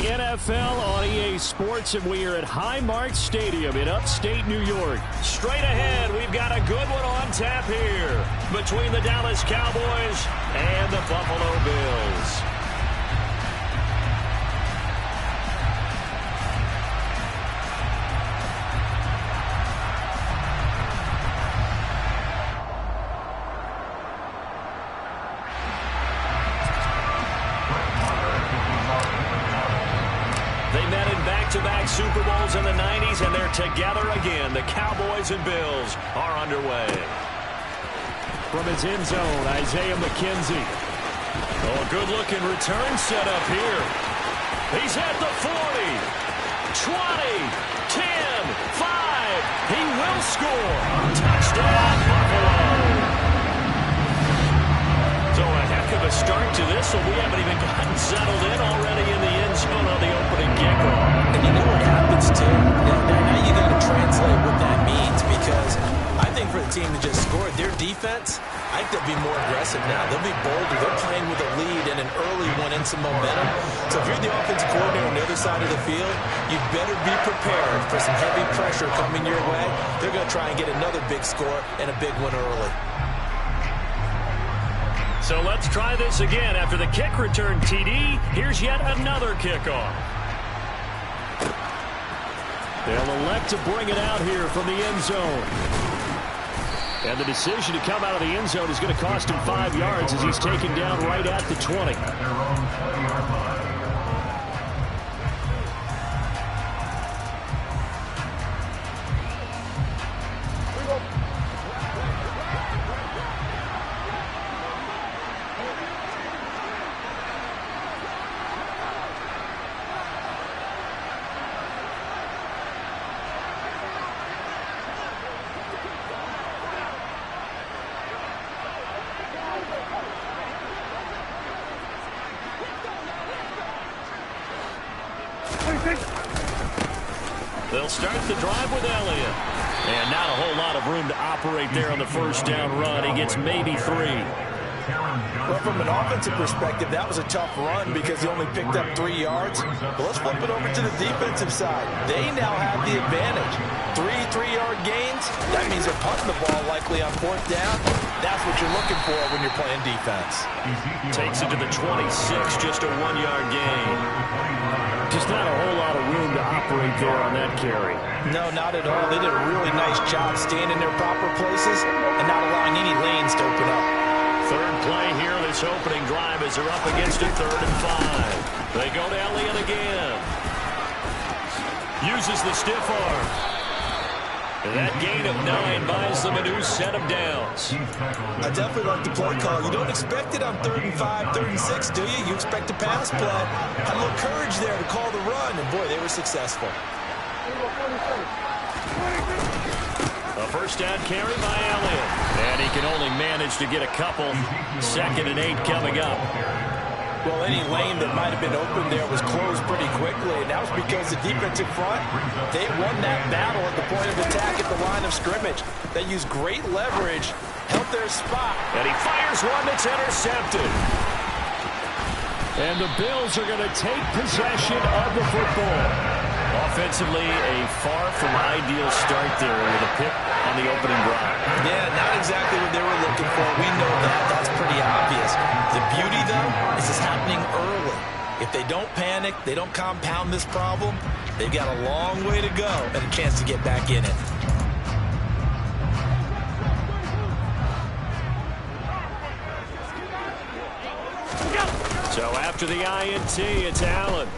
the NFL on EA Sports, and we are at Highmark Stadium in upstate New York. Straight ahead, we've got a good one on tap here between the Dallas Cowboys and the Buffalo Bills. Back-to-back Super Bowls in the 90s, and they're together again. The Cowboys and Bills are underway. From his end zone, Isaiah McKenzie. Oh, a good-looking return set up here. He's at the 40, 20, 10, 5. He will score. Touchdown, Buffalo. So a heck of a start to this one. We haven't even gotten settled in already in the end zone on the opening kickoff. And you know what happens, too? Now you got to translate what that means, because I think for the team that just scored, their defense, I think they'll be more aggressive now. They'll be bolder. They're playing with a lead and an early one and some momentum. So if you're the offensive coordinator on the other side of the field, you better be prepared for some heavy pressure coming your way. They're going to try and get another big score and a big one early. So let's try this again. After the kick return TD, here's yet another kickoff. They'll elect to bring it out here from the end zone. And the decision to come out of the end zone is going to cost him 5 yards as he's taken down right at the 20. They'll start the drive with Elliott. And not a whole lot of room to operate there on the first down run. He gets maybe 3. Well, from an offensive perspective, that was a tough run because he only picked up 3 yards. But let's flip it over to the defensive side. They now have the advantage. 3-3-yard gains, that means they're punting the ball likely on 4th down. That's what you're looking for when you're playing defense. Takes it to the 26, just a 1-yard gain. Just not a whole lot of room to operate there on that carry. No, not at all. They did a really nice job staying in their proper places and not allowing any lanes to open up. Third play here, this opening drive as they're up against a 3rd and 5. They go to Elliott again. Uses the stiff arm. And that gain of 9 buys them a new set of downs. I definitely like the play call. You don't expect it on 3rd and 5, 3rd and 6, do you? You expect a pass play. Had a little courage there to call the run, and boy, they were successful. A first down carry by Elliott. And he can only manage to get a couple. 2nd and 8 coming up. Well, any lane that might have been open there was closed pretty quickly, and that was because the defensive front, they won that battle at the point of attack at the line of scrimmage. They used great leverage, held their spot. And he fires one that's intercepted. And the Bills are going to take possession of the football. Offensively, a far from ideal start there with a pick on the opening drive. Yeah, not exactly what they were looking for. We know that. That's pretty obvious. The beauty, though, is it's happening early. If they don't panic, they don't compound this problem, they've got a long way to go and a chance to get back in it. So after the INT, it's Allen.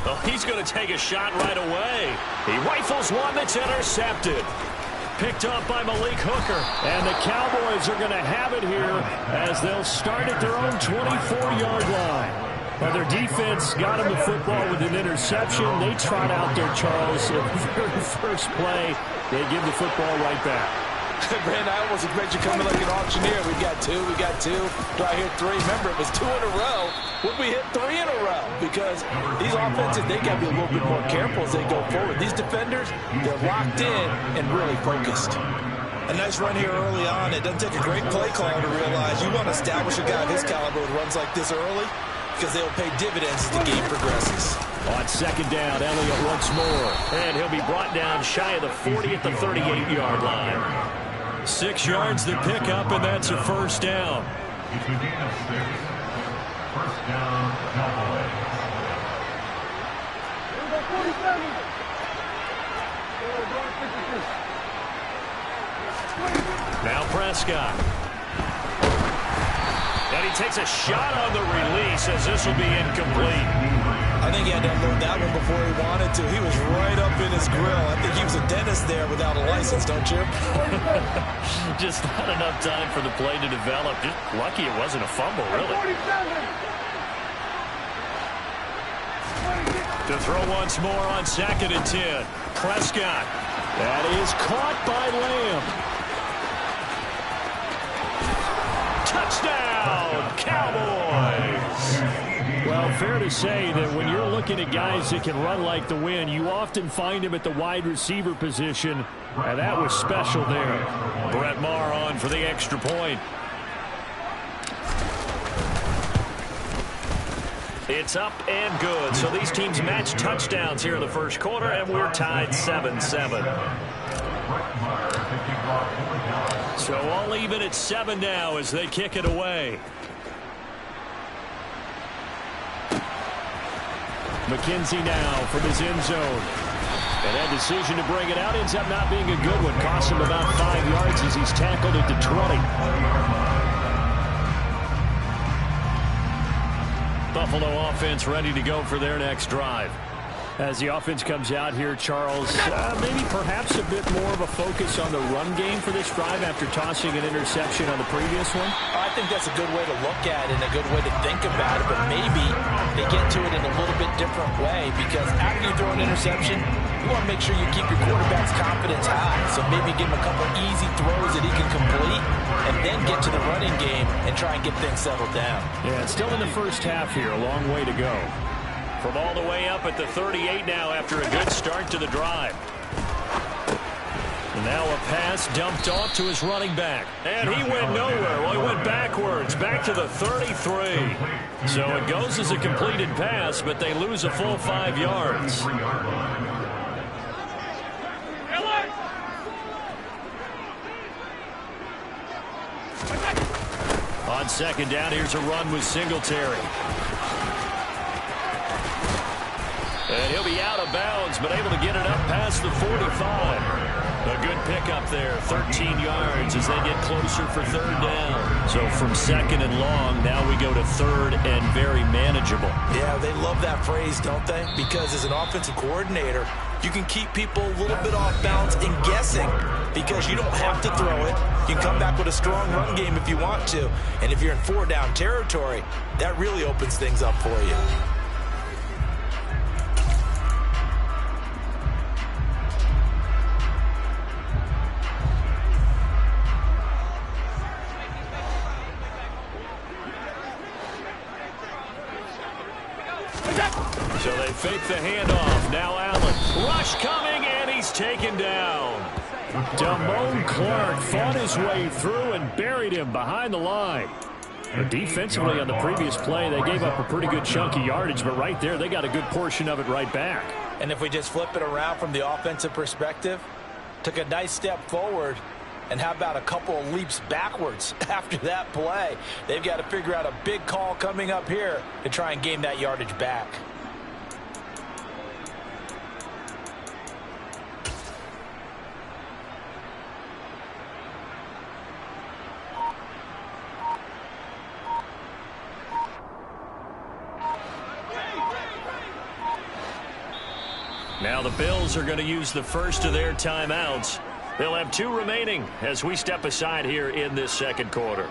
Oh, he's going to take a shot right away. He rifles one that's intercepted. Picked up by Malik Hooker. And the Cowboys are going to have it here as they'll start at their own 24-yard line. Well, their defense got him the football with an interception. They trot out there, Charles. In the very first play, they give the football right back. Brand, I almost expect you coming like an auctioneer. We got two. Do I hear 3? Remember, it was 2 in a row. Would we hit 3 in a row? Because these offenses, they got to be a little bit more careful as they go forward. These defenders, they're locked in and really focused. A nice run here early on. It doesn't take a great play caller to realize you want to establish a guy of his caliber who runs like this early. because they'll pay dividends as the game progresses. On second down, Elliott once more. And he'll be brought down shy of the 40 at the 38-yard line. 6 yards the pickup, and that's a first down. It's a gain of 6. First down, Cowboys. Now Prescott. And he takes a shot on the release as this will be incomplete. I think he had to unload that one before he wanted to. He was right up in his grill. I think he was a dentist there without a license, don't you? Just not enough time for the play to develop. Just lucky it wasn't a fumble, really. To throw once more on 2nd and 10. Prescott. That is caught by Lamb. Touchdown, Cowboys! Well, fair to say that when you're looking at guys that can run like the wind, you often find him at the wide receiver position, and that was special there. Brett Maher on for the extra point. It's up and good. So these teams match touchdowns here in the first quarter, and we're tied 7-7. So all even at 7 now as they kick it away. McKenzie now from his end zone. And that decision to bring it out ends up not being a good one. Costs him about 5 yards as he's tackled at the 20. Buffalo offense ready to go for their next drive. As the offense comes out here, Charles, maybe perhaps a bit more of a focus on the run game for this drive after tossing an interception on the previous one? I think that's a good way to look at it and a good way to think about it, but maybe they get to it in a little bit different way because after you throw an interception, you want to make sure you keep your quarterback's confidence high. So maybe give him a couple easy throws that he can complete and then get to the running game and try and get things settled down. Yeah, it's still in the first half here. A long way to go. From all the way up at the 38 now after a good start to the drive. And now a pass dumped off to his running back. And he went nowhere. Well, he went backwards, back to the 33. So it goes as a completed pass, but they lose a full 5 yards. On second down, here's a run with Singletary. And he'll be out of bounds, but able to get it up past the 45. A good pickup there, 13 yards as they get closer for third down. So from second and long, now we go to third and very manageable. Yeah, they love that phrase, don't they? Because as an offensive coordinator, you can keep people a little bit off balance and guessing because you don't have to throw it. You can come back with a strong run game if you want to. And if you're in 4-down territory, that really opens things up for you. So they fake the handoff. Now Allen. Rush coming, and he's taken down. Damone Clark fought his way through and buried him behind the line. But defensively on the previous play, they gave up a pretty good chunk of yardage, but right there, they got a good portion of it right back. And if we just flip it around from the offensive perspective, took a nice step forward, and how about a couple of leaps backwards after that play? They've got to figure out a big call coming up here to try and gain that yardage back. Now the Bills are going to use the first of their timeouts. They'll have 2 remaining as we step aside here in this second quarter.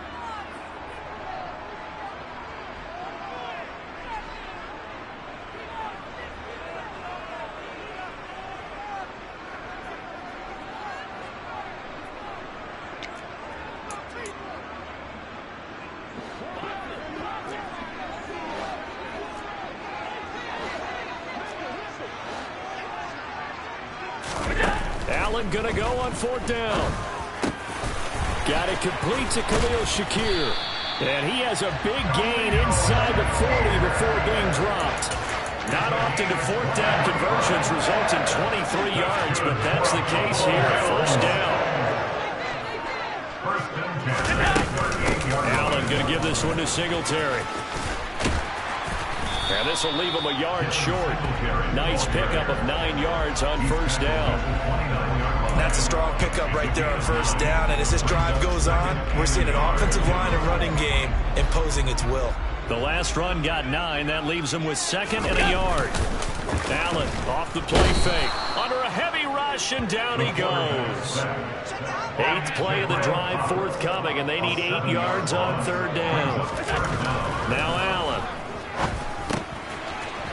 Allen going to go on 4th down. Got it complete to Khalil Shakir. And he has a big gain inside the 40 before being dropped. Not often do fourth down conversions result in 23 yards, but that's the case here. First down. Allen going to give this one to Singletary. And this will leave him a yard short. Nice pickup of 9 yards on first down. That's a strong pickup right there on first down. And as this drive goes on, we're seeing an offensive line and running game imposing its will. The last run got 9. That leaves him with 2nd and a yard. Allen off the play fake. Under a heavy rush, and down he goes. 8th play of the drive forthcoming, and they need 8 yards on third down. Now Allen.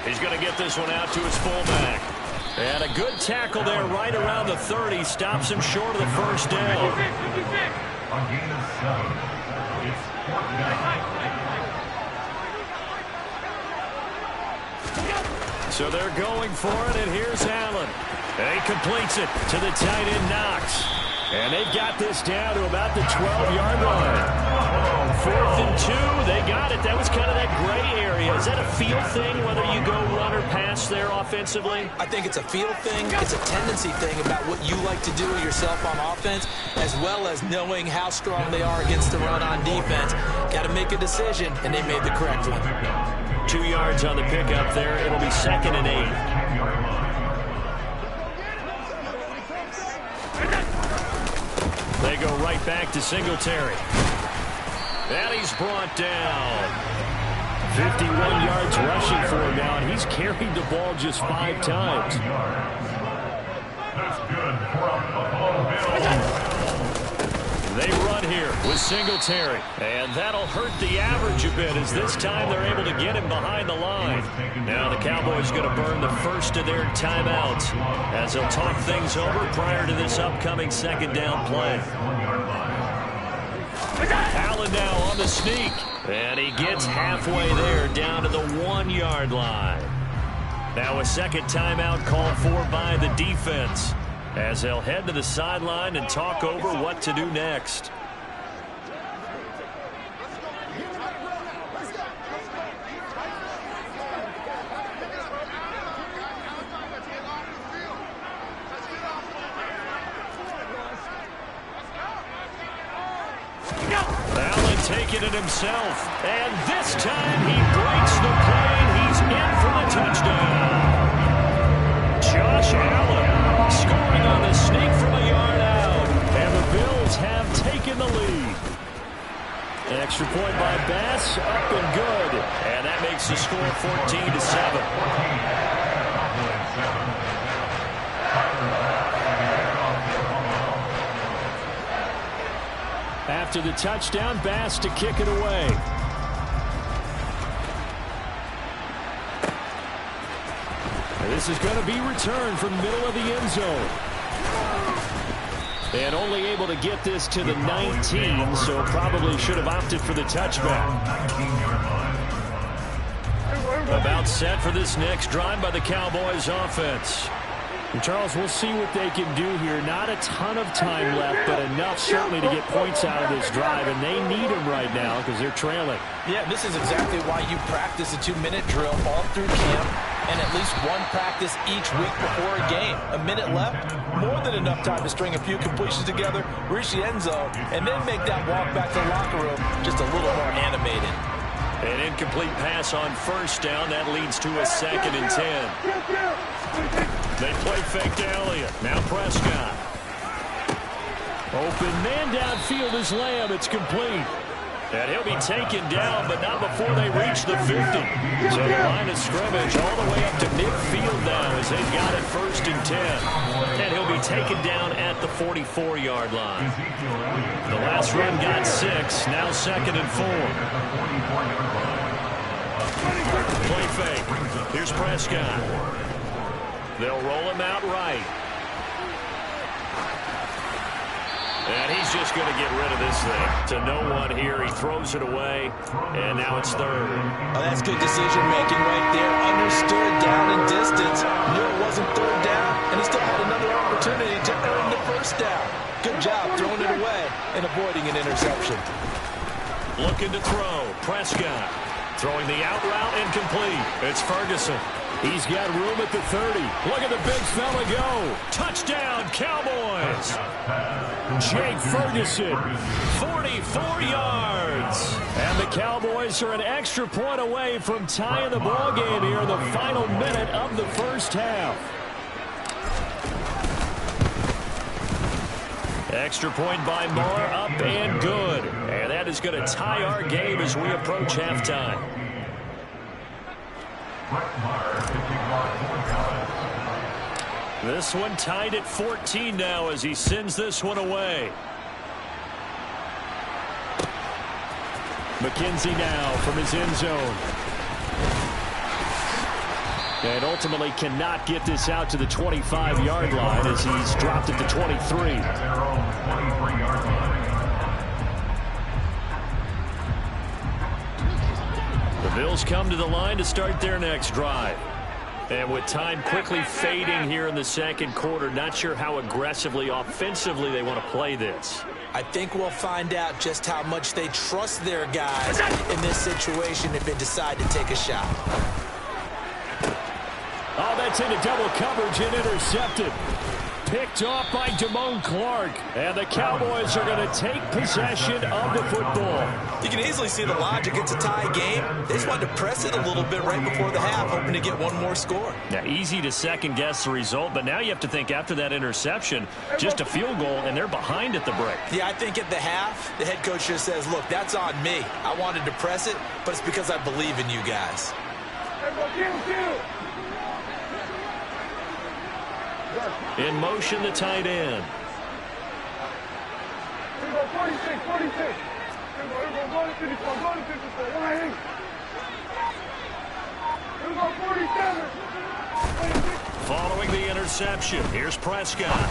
He's going to get this one out to his fullback. And a good tackle there right around the 30. Stops him short of the first down. So they're going for it, and here's Allen. And he completes it to the tight end Knox. And they've got this down to about the 12-yard line. 4th and 2, they got it. That was kind of that gray area. Is that a feel thing, whether you go run or pass there offensively? I think it's a feel thing. It's a tendency thing about what you like to do yourself on offense, as well as knowing how strong they are against the run on defense. Got to make a decision, and they made the correct one. 2 yards on the pickup there. It'll be 2nd and 8. They go right back to Singletary. And he's brought down. 51 yards rushing for him now, and he's carried the ball just 5 times. That's good for a Buffalo Bills. They run here with Singletary, and that'll hurt the average a bit as this time they're able to get him behind the line. Now the Cowboys going to burn the first of their timeouts as they'll talk things over prior to this upcoming 2nd down play. Allen now on the sneak, and he gets halfway there down to the 1-yard line. Now a second timeout called for by the defense as they'll head to the sideline and talk over what to do next. Allen taking it himself, and this time he breaks the play, and he's in for the touchdown. Josh Allen scoring on the sneak from a yard out, and the Bills have taken the lead. An extra point by Bass, up and good, and that makes the score 14-7. After the touchdown, Bass to kick it away. This is going to be returned from the middle of the end zone. And only able to get this to the 19, so probably should have opted for the touchback. About set for this next drive by the Cowboys offense. And Charles, we'll see what they can do here. Not a ton of time left, but enough certainly to get points out of this drive, and they need them right now because they're trailing. Yeah, this is exactly why you practice a 2-minute drill all through camp and at least one practice each week before a game. A minute left, more than enough time to string a few completions together, reach the end zone, and then make that walk back to the locker room just a little more animated. An incomplete pass on first down. That leads to a 2nd and 10. They play fake to Elliott. Now Prescott. Open man downfield is Lamb. It's complete. And he'll be taken down, but not before they reach the 50. So the line of scrimmage all the way up to midfield now as they've got it 1st and 10. And he'll be taken down at the 44-yard line. The last run got 6. Now 2nd and 4. Play fake. Here's Prescott. They'll roll him out right. And he's just going to get rid of this thing. To no one here. He throws it away. And now it's 3rd. Oh, that's good decision-making right there. Understood down and distance. Knew it wasn't 3rd down. And he still had another opportunity to earn the 1st down. Good job throwing it away and avoiding an interception. Looking to throw. Prescott. Throwing the out route incomplete. It's Ferguson. He's got room at the 30. Look at the big fella go. Touchdown, Cowboys. Jake Ferguson, 44 yards. And the Cowboys are an extra point away from tying the ball game here in the final minute of the first half. Extra point by Moore, up and good. And that is going to tie our game as we approach halftime. This one tied at 14 now as he sends this one away. McKenzie now from his end zone. And ultimately cannot get this out to the 25-yard line as he's dropped at the 23. The Bills come to the line to start their next drive. And with time quickly fading here in the second quarter, not sure how aggressively, offensively they want to play this. I think we'll find out just how much they trust their guys in this situation if they decide to take a shot. Oh, that's into double coverage and intercepted. Picked off by Damone Clark. And the Cowboys are going to take possession of the football. You can easily see the logic. It's a tie game. They just wanted to press it a little bit right before the half, hoping to get one more score. Now, easy to second-guess the result, but now you have to think after that interception, just a field goal, and they're behind at the break. Yeah, I think at the half, the head coach just says, look, that's on me. I wanted to press it, but it's because I believe in you guys. In motion, the tight end. Following the interception, here's Prescott.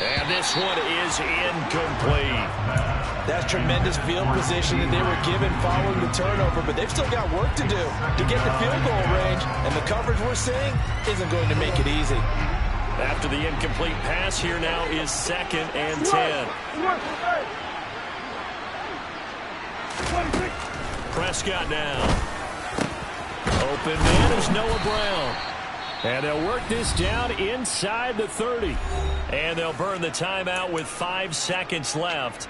And this one is incomplete. That's tremendous field position that they were given following the turnover, but they've still got work to do to get the field goal range, and the coverage we're seeing isn't going to make it easy. After the incomplete pass, here now is 2nd and 10. Prescott now. Open man is Noah Brown. And they'll work this down inside the 30. And they'll burn the timeout with 5 seconds left.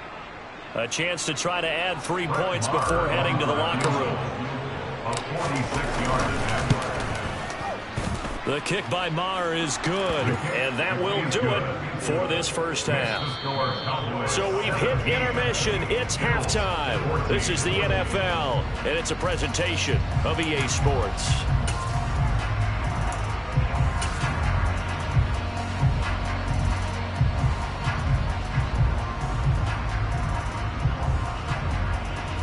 A chance to try to add 3 points before heading to the locker room. The kick by Maher is good, and that will do it for this first half. So we've hit intermission. It's halftime. This is the NFL, and it's a presentation of EA Sports.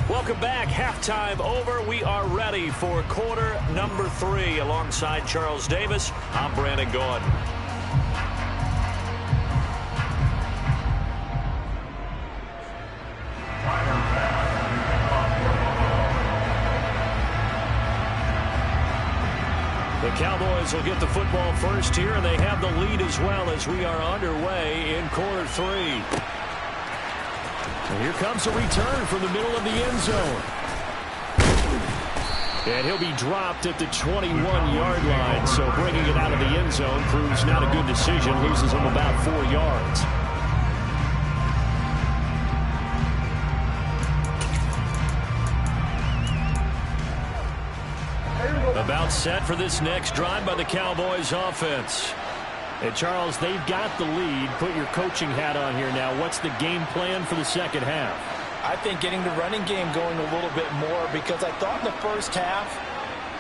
Welcome back. Halftime over. We are ready for quarter number 3. Alongside Charles Davis, I'm Brandon Gordon. The Cowboys will get the football first here, and they have the lead as well as we are underway in quarter 3. And here comes a return from the middle of the end zone. And he'll be dropped at the 21-yard line, so bringing it out of the end zone proves not a good decision. Loses him about 4 yards. About set for this next drive by the Cowboys offense. And, Charles, they've got the lead. Put your coaching hat on here now. What's the game plan for the second half? I think getting the running game going a little bit more, because I thought in the first half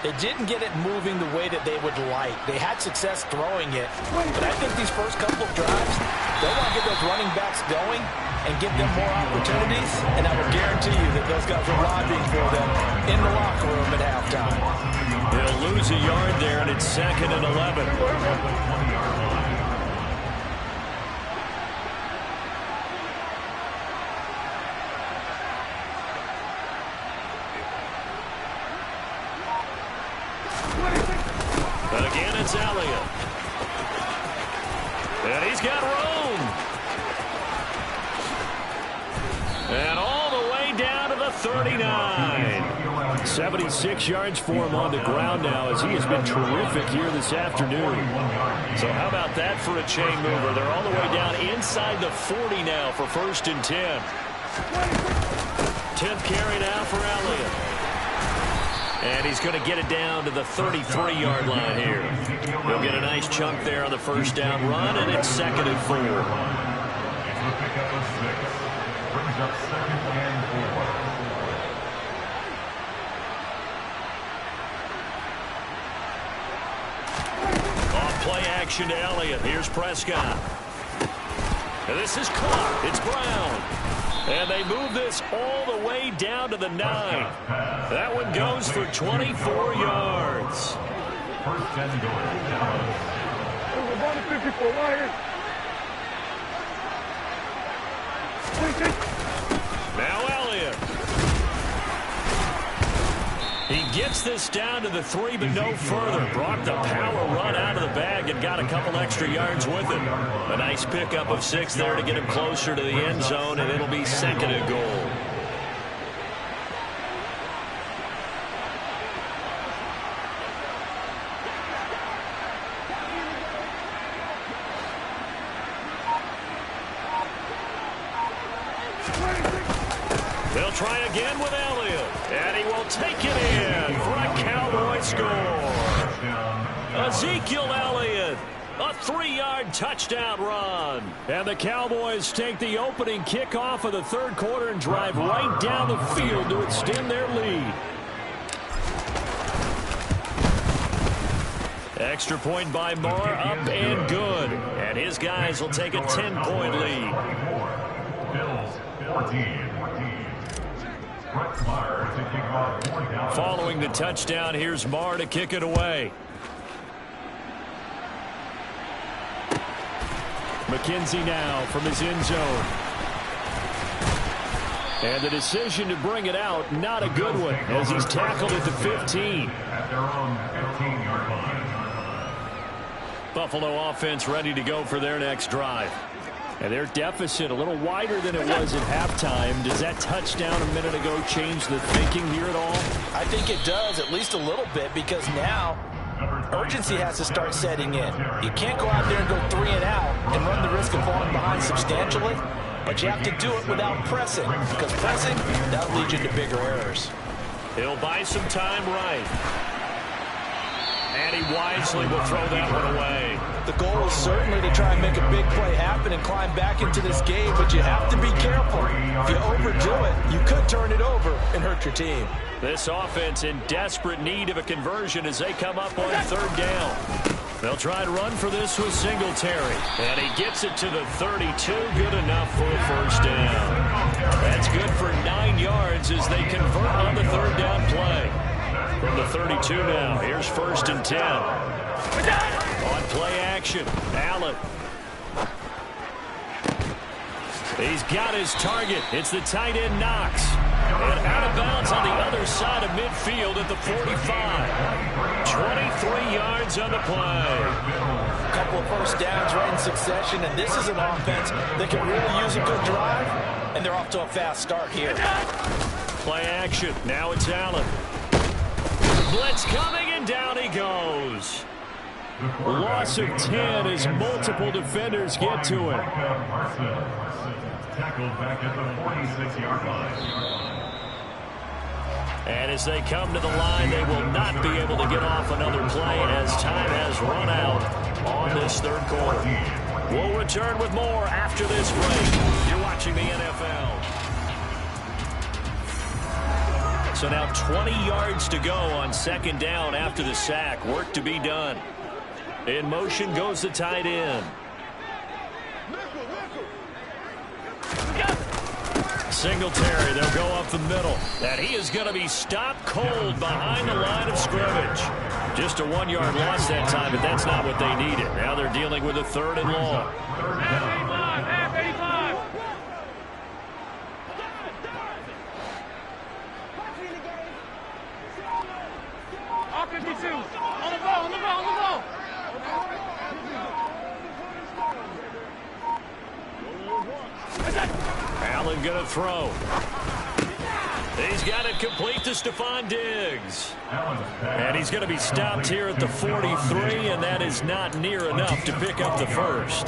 they didn't get it moving the way that they would like. They had success throwing it, but I think these first couple of drives, they want to get those running backs going and give them more opportunities, and I will guarantee you that those guys are lobbying for them in the locker room at halftime. They'll lose a yard there, and it's 2nd and 11. But again, it's Elliott. And he's got room. And 39. 76 yards for him on the ground now as he has been terrific here this afternoon. So how about that for a chain mover? They're all the way down inside the 40 now for 1st and 10. 10th carry now for Elliott. And he's going to get it down to the 33-yard line here. He'll get a nice chunk there on the 1st down run, and it's 2nd and 4. Brings up 2nd and 4. Play action to Elliott. Here's Prescott. And this is caught. It's Brown. And they move this all the way down to the 9. That one goes for 24 yards. 1st and goal. Now Elliott. He gets this down to the 3, but no further. Brought the power run out of the bag and got a couple extra yards with it. A nice pickup of 6 there to get him closer to the end zone, and it'll be 2nd and goal. They'll try again with Elliott, and he will take it in for a Cowboy score. Ezekiel Elliott, a 3-yard touchdown run. And the Cowboys take the opening kickoff of the 3rd quarter and drive right down the field to extend their lead. Extra point by Marr, up and good. And his guys will take a 10-point lead. Bills 14. Following the touchdown, here's Marr to kick it away. McKenzie now from his end zone. And the decision to bring it out, not a good one, as he's tackled at the 15. At their own 15-yard line. Buffalo offense ready to go for their next drive. And their deficit a little wider than it was at halftime. Does that touchdown a minute ago change the thinking here at all? I think it does, at least a little bit, because now urgency has to start setting in. You can't go out there and go 3 and out and run the risk of falling behind substantially, but you have to do it without pressing, because pressing, that'll lead you to bigger errors. He'll buy some time right. And he wisely will throw that one away. The goal is certainly to try and make a big play happen and climb back into this game, but you have to be careful. If you overdo it, you could turn it over and hurt your team. This offense in desperate need of a conversion as they come up on 3rd down. They'll try to run for this with Singletary. And he gets it to the 32. Good enough for a 1st down. That's good for 9 yards as they convert on the 3rd down play. From the 32 now, here's 1st and 10. On play action, Allen. He's got his target. It's the tight end Knox. And out of bounds on the other side of midfield at the 45. 23 yards on the play. A couple of 1st downs right in succession, and this is an offense that can really use a good drive, and they're off to a fast start here. Play action. Now it's Allen. Blitz coming, and down he goes. Loss of 10 as multiple defenders get to him. Tackled back at the 46-yard line. And as they come to the line, they will not be able to get off another play as time has run out on this 3rd quarter. We'll return with more after this break. You're watching the NFL. So now 20 yards to go on 2nd down after the sack. Work to be done. In motion goes the tight end. Singletary, they'll go up the middle. And he is going to be stopped cold behind the line of scrimmage. Just a 1-yard loss that time, but that's not what they needed. Now they're dealing with a 3rd and long. Allen going to throw. He's got it complete to Stephon Diggs. And he's going to be stopped here at the 43, and that is not near enough to pick up the first.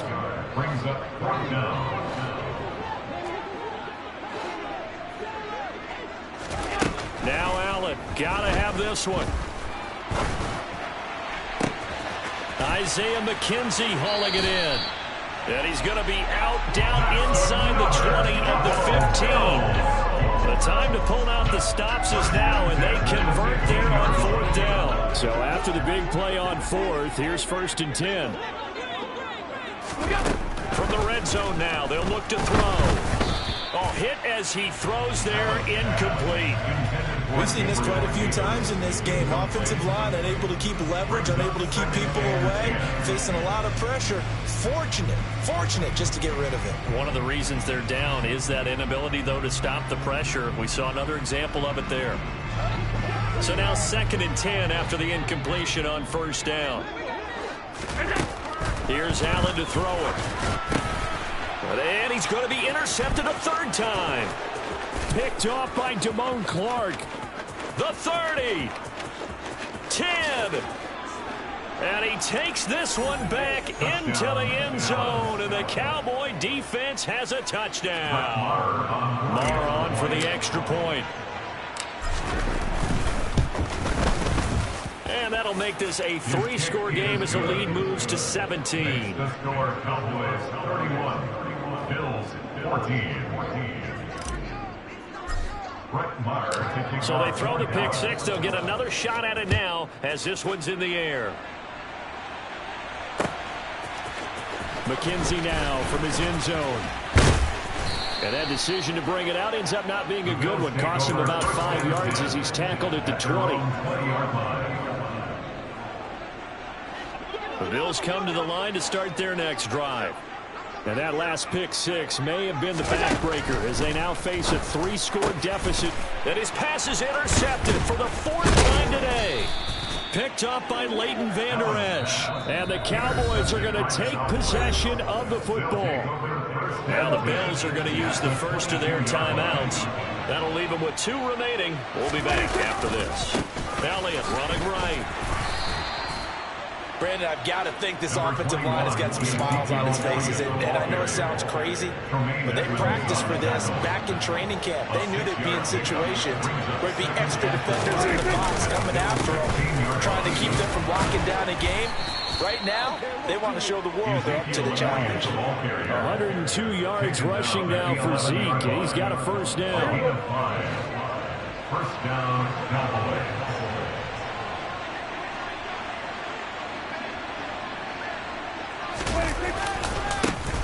Brings up fourth down. Now Allen, got to have this one. Isaiah McKenzie hauling it in. And he's going to be out down inside the 20 of the 15. The time to pull out the stops is now, and they convert there on fourth down. So after the big play on fourth, here's 1st and 10. From the red zone now, they'll look to throw. Oh, hit as he throws there, incomplete. We've seen this quite a few times in this game. Offensive line unable to keep leverage, unable to keep people away, facing a lot of pressure. Fortunate just to get rid of it. One of the reasons they're down is that inability, though, to stop the pressure. We saw another example of it there. So now 2nd and 10 after the incompletion on 1st down. Here's Allen to throw it. And he's going to be intercepted a 3rd time. Picked off by Damone Clark. The 30. 10. And he takes this one back into the end zone. And the Cowboy defense has a touchdown. Marr on for the extra point. And that'll make this a 3-score game as the lead moves to 17. The score, Cowboys 31. Bills 14. So they throw the pick six. They'll get another shot at it now as this one's in the air. McKenzie now from his end zone. And that decision to bring it out ends up not being a good one. Cost him about 5 yards as he's tackled at the 20. The Bills come to the line to start their next drive. And that last pick six may have been the backbreaker as they now face a 3-score deficit. And his pass is intercepted for the 4th time today. Picked up by Leighton Vander Esch. And the Cowboys are going to take possession of the football. Now the Bills are going to use the first of their timeouts. That'll leave them with 2 remaining. We'll be back after this. Elliott running right. Brandon, I've got to think this offensive line has got some smiles on its faces. And I know it sounds crazy, but they practiced for this back in training camp. They knew they'd be in situations where it'd be extra defenders in the box coming after them, trying to keep them from locking down a game. Right now, they want to show the world they're up to the challenge. 102 yards rushing now for Zeke, and he's got a 1st down. 1st down, Cowboys.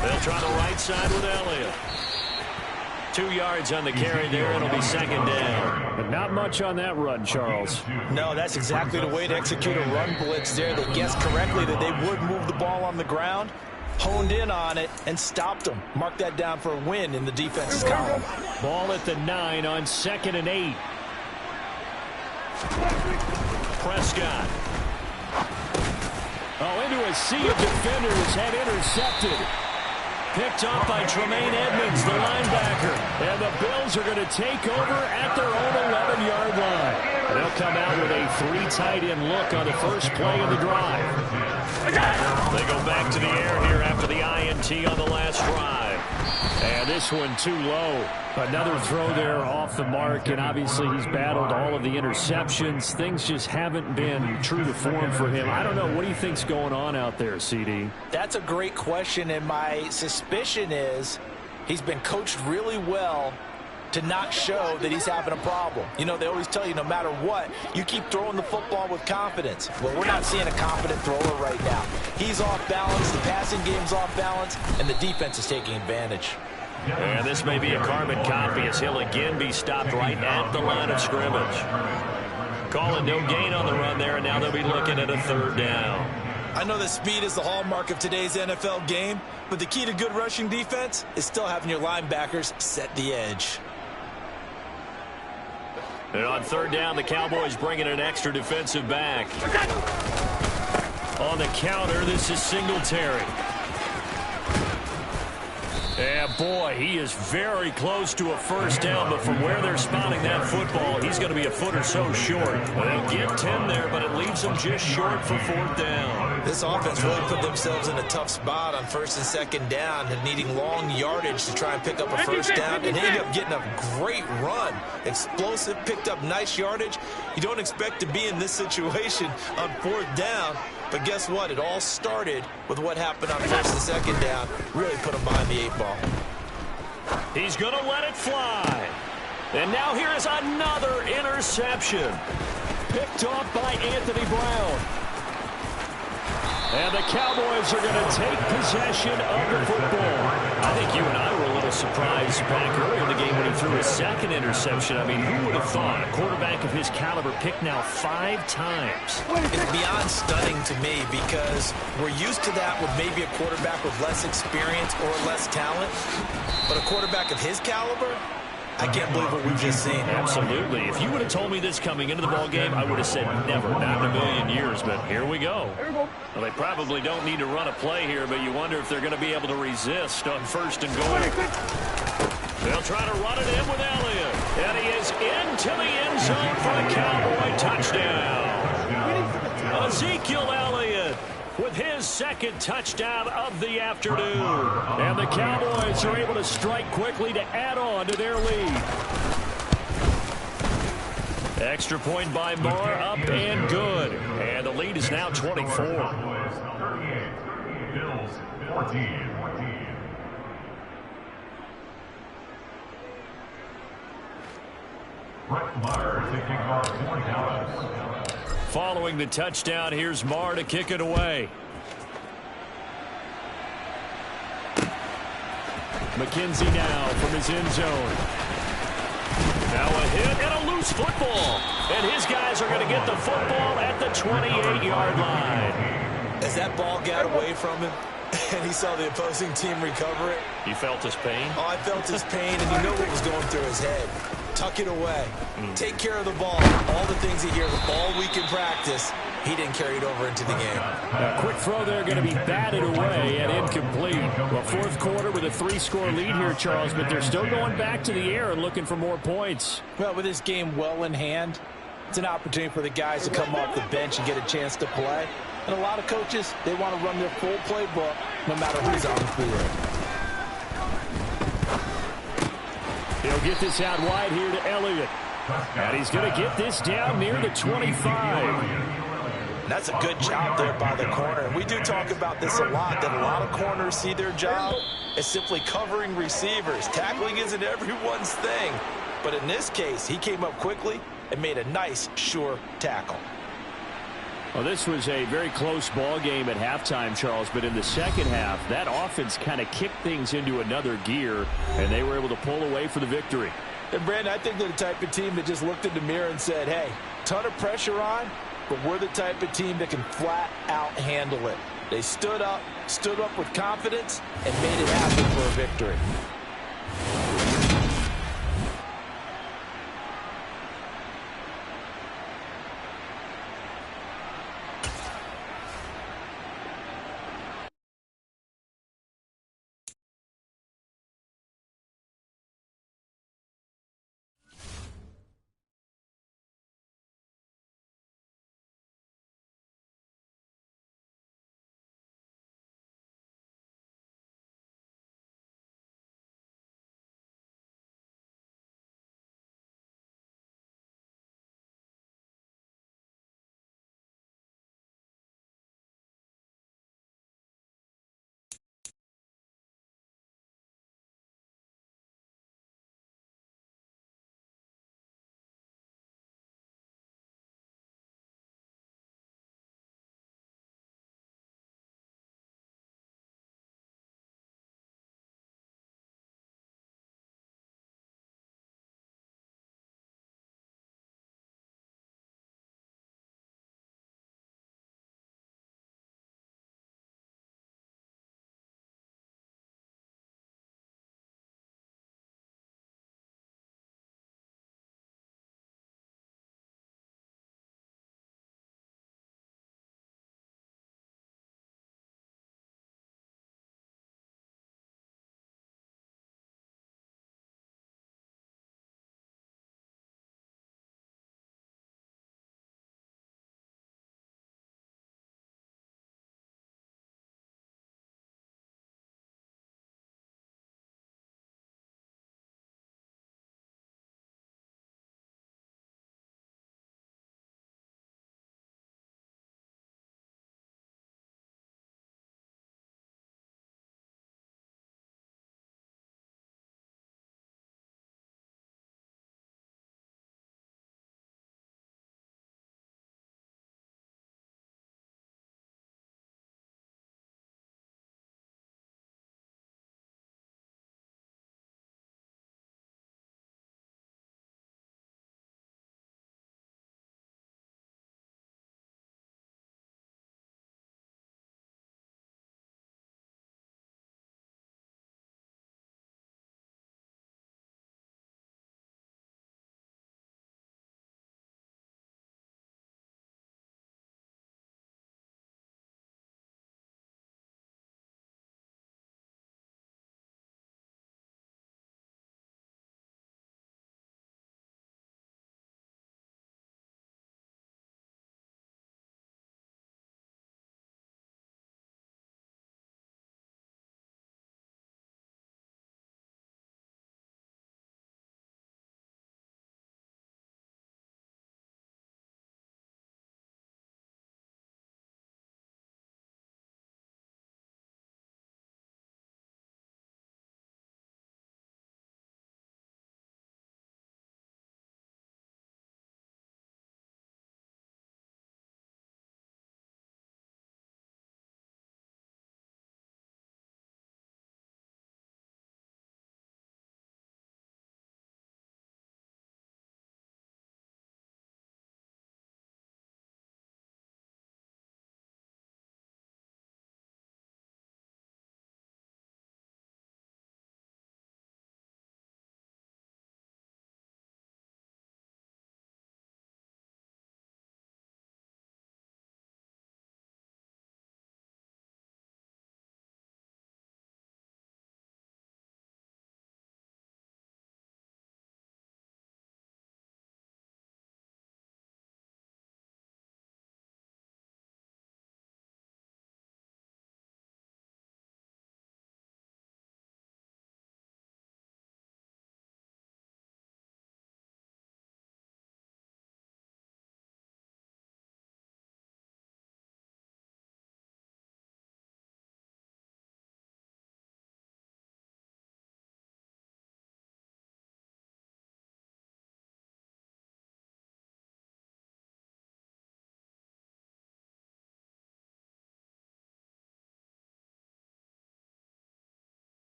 They'll try the right side with Elliott. 2 yards on the carry there. It'll be 2nd down. But not much on that run, Charles. No, that's exactly the way to execute a run blitz there. They guessed correctly that they would move the ball on the ground, honed in on it, and stopped them. Mark that down for a win in the defense's column. Ball at the 9 on 2nd and 8. Prescott. Oh, into a sea of defenders, and intercepted. Picked off by Tremaine Edmonds, the linebacker. And the Bills are going to take over at their own 11-yard line. And they'll come out with a 3-tight-end look on the first play of the drive. They go back to the air here after the INT on the last drive. And this one too low. Another throw there off the mark, and obviously he's battled all of the interceptions. Things just haven't been true to form for him. I don't know. What do you think's going on out there, CD? That's a great question, and my suspicion is he's been coached really well to not show that he's having a problem. You know, they always tell you no matter what, you keep throwing the football with confidence. Well, we're not seeing a confident thrower right now. He's off balance, the passing game's off balance, and the defense is taking advantage. And this may be a carbon copy as he'll again be stopped right at the line of scrimmage. Calling no gain on the run there, and now they'll be looking at a 3rd down. I know that speed is the hallmark of today's NFL game, but the key to good rushing defense is still having your linebackers set the edge. And on 3rd down, the Cowboys bringing an extra defensive back. On the counter, this is Singletary. Yeah, boy, he is very close to a first down, but from where they're spotting that football, he's going to be a foot or so short. Well, they'll get 10 there, but it leaves them just short for fourth down. This offense really put themselves in a tough spot on first and second down and needing long yardage to try and pick up a first down, and ended up getting a great run. Explosive, picked up nice yardage. You don't expect to be in this situation on fourth down. But guess what? It all started with what happened on first and second down. Really put him behind the 8 ball. He's going to let it fly. And now here is another interception. Picked off by Anthony Brown. And the Cowboys are going to take possession of the football. I think you and I were a little surprised back earlier in the game when he threw his second interception. I mean, who would have thought a quarterback of his caliber picked now 5 times? It's beyond stunning to me because we're used to that with maybe a quarterback with less experience or less talent. But a quarterback of his caliber, I can't believe what we've just seen. Absolutely. If you would have told me this coming into the ballgame, I would have said never, not in a million years. But here we go. Well, they probably don't need to run a play here, but you wonder if they're going to be able to resist on first and goal. They'll try to run it in with Elliott. And he is into the end zone for a Cowboy touchdown. Ezekiel Elliott with his second touchdown of the afternoon. And the Cowboys are able to strike quickly to add on to their lead. Extra point by Moore, up and good. And the lead is now 24. 38, Bills 14. Brett Maher taking our 4 Dallas. Following the touchdown, here's Marr to kick it away. McKenzie now from his end zone. Now a hit and a loose football. And his guys are going to get the football at the 28-yard line. As that ball got away from him and he saw the opposing team recover it. You felt his pain? Oh, I felt his pain, and you know what was going through his head. Tuck it away. Take care of the ball. All the things he hears all week in practice, he didn't carry it over into the game. A quick throw there going to be batted away and incomplete. Well, fourth quarter with a 3-score lead here, Charles, but they're still going back to the air and looking for more points. Well, with this game well in hand, it's an opportunity for the guys to come off the bench and get a chance to play. And a lot of coaches, they want to run their full playbook no matter who's on the field. He'll get this out wide here to Elliott. And he's going to get this down near the 25. That's a good job there by the corner. And we do talk about this a lot, that a lot of corners see their job as simply covering receivers. Tackling isn't everyone's thing. But in this case, he came up quickly and made a nice, sure tackle. Well, this was a very close ball game at halftime, Charles, but in the second half, that offense kind of kicked things into another gear, and they were able to pull away for the victory. And, Brandon, I think they're the type of team that just looked in the mirror and said, hey, ton of pressure on, but we're the type of team that can flat out handle it. They stood up with confidence, and made it happen for a victory.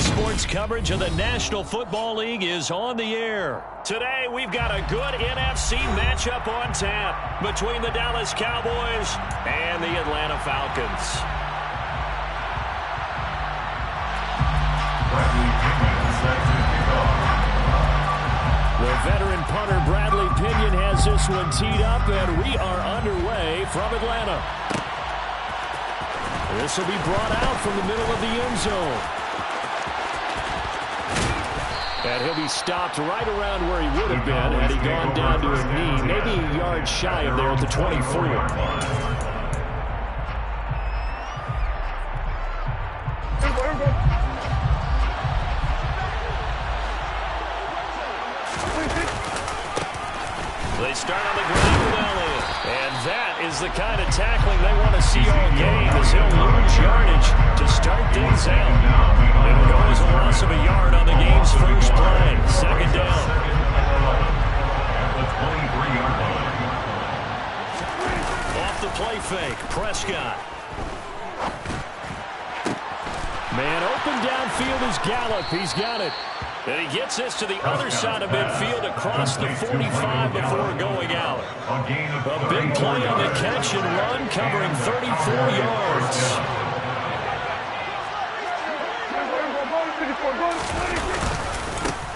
Sports coverage of the National Football League is on the air. Today, we've got a good NFC matchup on tap between the Dallas Cowboys and the Atlanta Falcons. The veteran punter Bradley Pinion has this one teed up, and we are underway from Atlanta. This will be brought out from the middle of the end zone. And he'll be stopped right around where he would have been had he gone down to his knee, maybe a yard shy of there at the 24. They start on the ground with Elliott. And that is the kind of tackling they want to see all game as he'll lose yardage to start things out. It'll go as a loss of a yard on the game's first play. Second down. Off the play fake, Prescott. Man open downfield is Gallup. He's got it. And he gets this to the other side of midfield across the 45 before going out. A big play on the catch and run, covering 34 yards.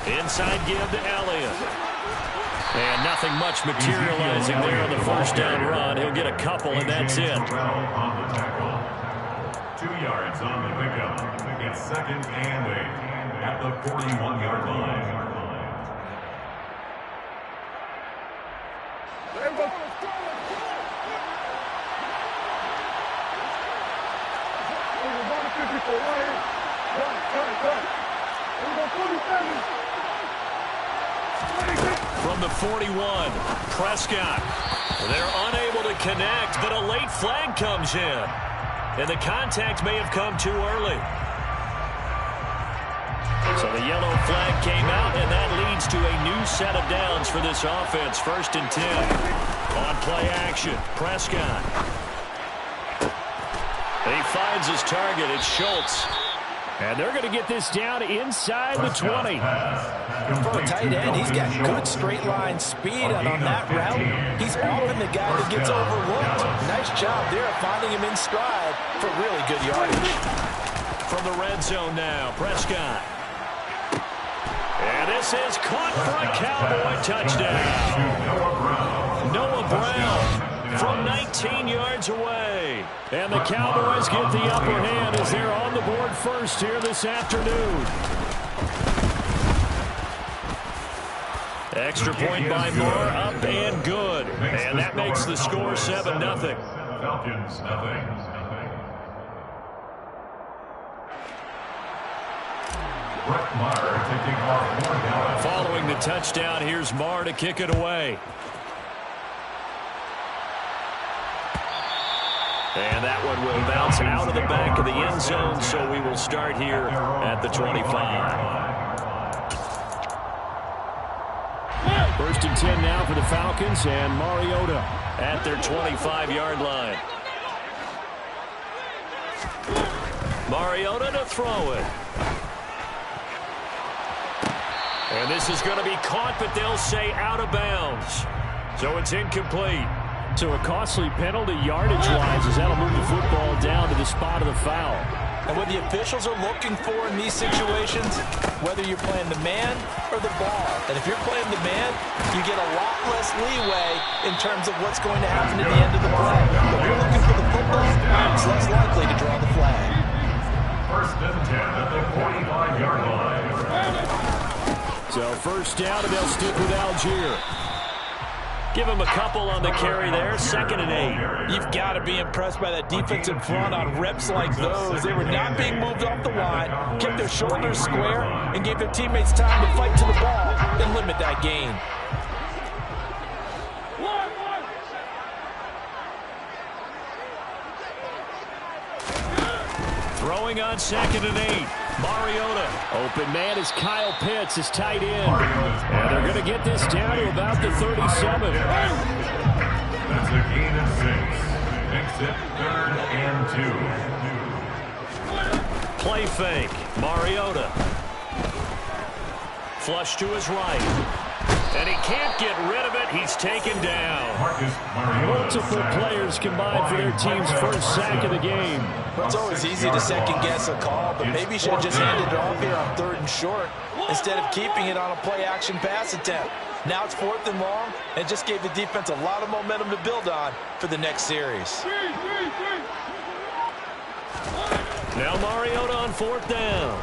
Inside give to Elliott. And nothing much materializing there on the first down run. He'll get a couple, and that's it. 2 yards on the pickup. It's second and 8. At the 41-yard line. From the 41, Prescott. They're unable to connect, but a late flag comes in. And the contact may have come too early. So the yellow flag came out, and that leads to a new set of downs for this offense. First and 10. On play action, Prescott. He finds his target. It's Schultz. And they're going to get this down inside the 20. For a tight end, he's got good straight line speed, and on that route, he's often the guy that gets overlooked. Nice job there of finding him in stride for really good yardage. From the red zone now, Prescott. And this is caught for a Cowboy touchdown. Noah Brown from 19 yards away. And the Cowboys get the upper hand as they're on the board first here this afternoon. Extra point by Moore, up and good. And that makes the score 7-0. Falcons, nothing. Following the touchdown, here's Marr to kick it away. And that one will bounce out of the back of the end zone, so we will start here at the 25. First and 10 now for the Falcons, and Mariota at their 25-yard line. Mariota to throw it. And this is going to be caught, but they'll say out of bounds. So it's incomplete. So a costly penalty yardage-wise as that'll move the football down to the spot of the foul. And what the officials are looking for in these situations, whether you're playing the man or the ball. And if you're playing the man, you get a lot less leeway in terms of what's going to happen at the end of the play. If you're looking for the football, it's less likely to draw the flag. First and 10 at the 45-yard line. So first down, and they'll stick with Algier. Give him a couple on the carry there. Second and 8. You've got to be impressed by that defensive front on reps like those. They were not being moved off the line, kept their shoulders square, and gave their teammates time to fight to the ball and limit that gain. Throwing on second and 8. Mariota. Open man is Kyle Pitts, his tight end. And they're going to get this down to about the 37. That's a gain of 6. Makes it 3rd and 2. Play fake. Mariota. Flush to his right. And he can't get rid of it. He's taken down. Multiple players combined for their team's first sack of the game. Well, it's always easy to second-guess a call, but maybe you should have just handed it off here on 3rd and short instead of keeping it on a play-action pass attempt. Now it's 4th and long, and just gave the defense a lot of momentum to build on for the next series. Now Mariota on 4th down.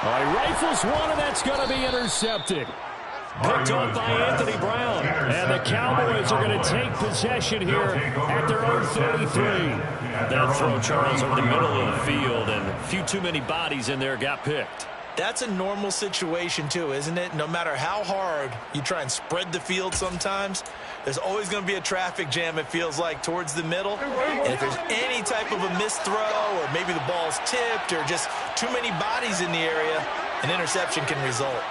He rifles one, and that's going to be intercepted. Picked off by Anthony Brown. And the Cowboys are going to take possession here at their own 33. That throw, Charles, over the middle of the field, and a few too many bodies in there got picked. That's a normal situation, too, isn't it? No matter how hard you try and spread the field sometimes, there's always going to be a traffic jam, it feels like, towards the middle. And if there's any type of a missed throw, or maybe the ball's tipped, or just too many bodies in the area, an interception can result.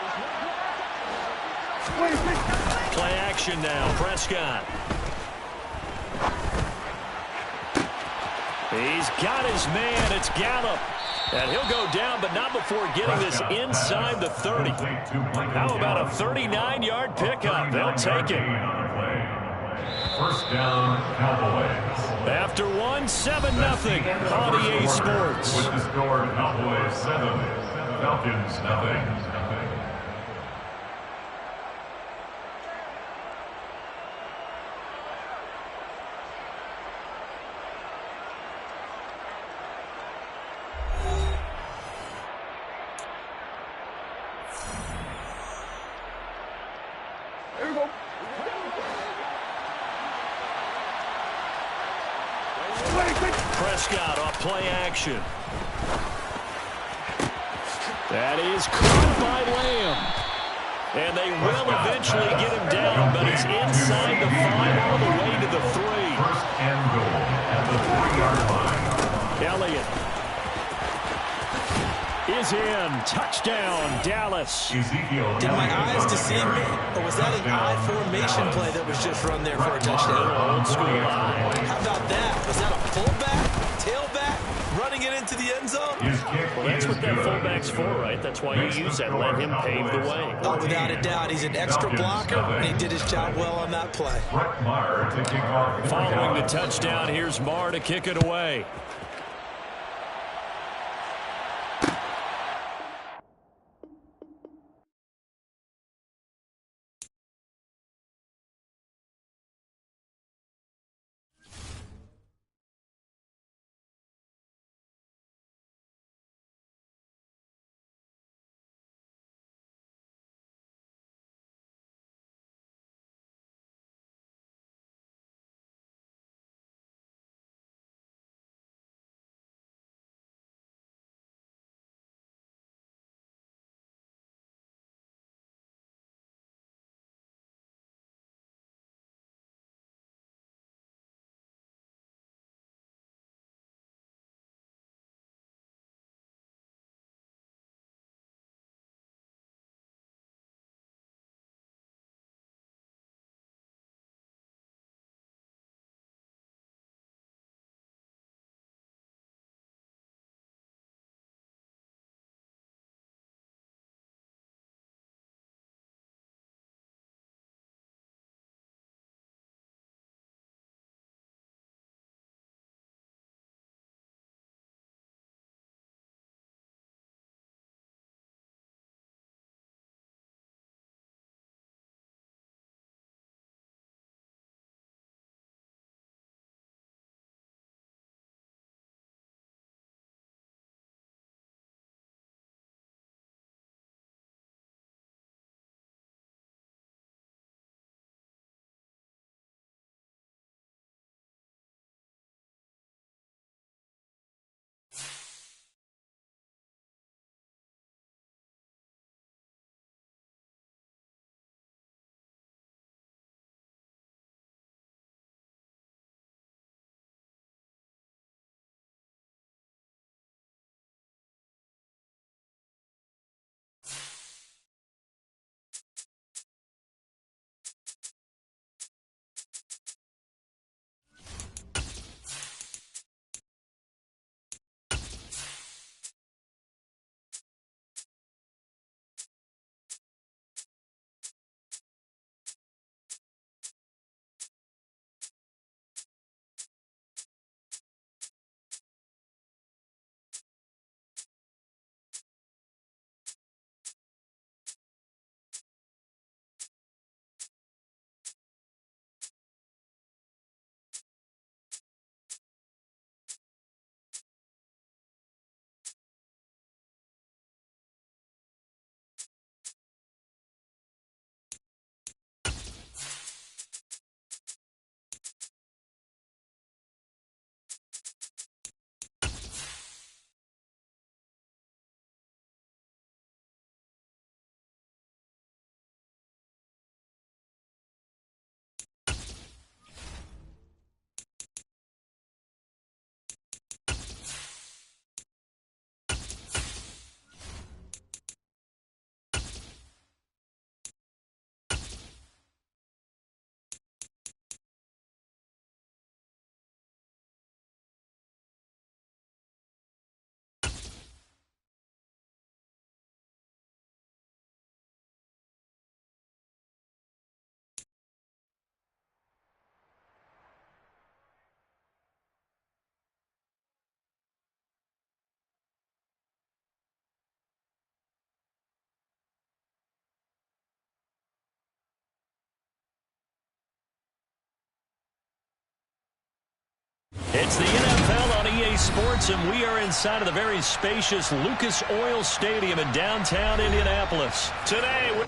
Play action now. Prescott. He's got his man. It's Gallup. And he'll go down, but not before getting this inside the 30. How about a 39-yard pickup? They'll take it. First down, Cowboys. After 7-0 on EA Sports. With the score, Cowboys 7, Falcons 0. Prescott off play action. That is caught by Lamb. And they will eventually get him down, but he's inside the 5 all the way to the 3. First and goal at the 3-yard line. Elliott is in. Touchdown, Dallas. Did my eyes deceive me, or was that an I formation play that was just run there for a touchdown? Old school eye. How about that? Was that a fullback, tailback, running it into the end zone? Well, that's what that fullback's for, right? That's why you use that. Let him pave the way. Oh, without a doubt, he's an extra blocker, and he did his job well on that play. Following the touchdown, here's Marr to kick it away. It's the NFL on EA Sports, and we are inside of the very spacious Lucas Oil Stadium in downtown Indianapolis. Today,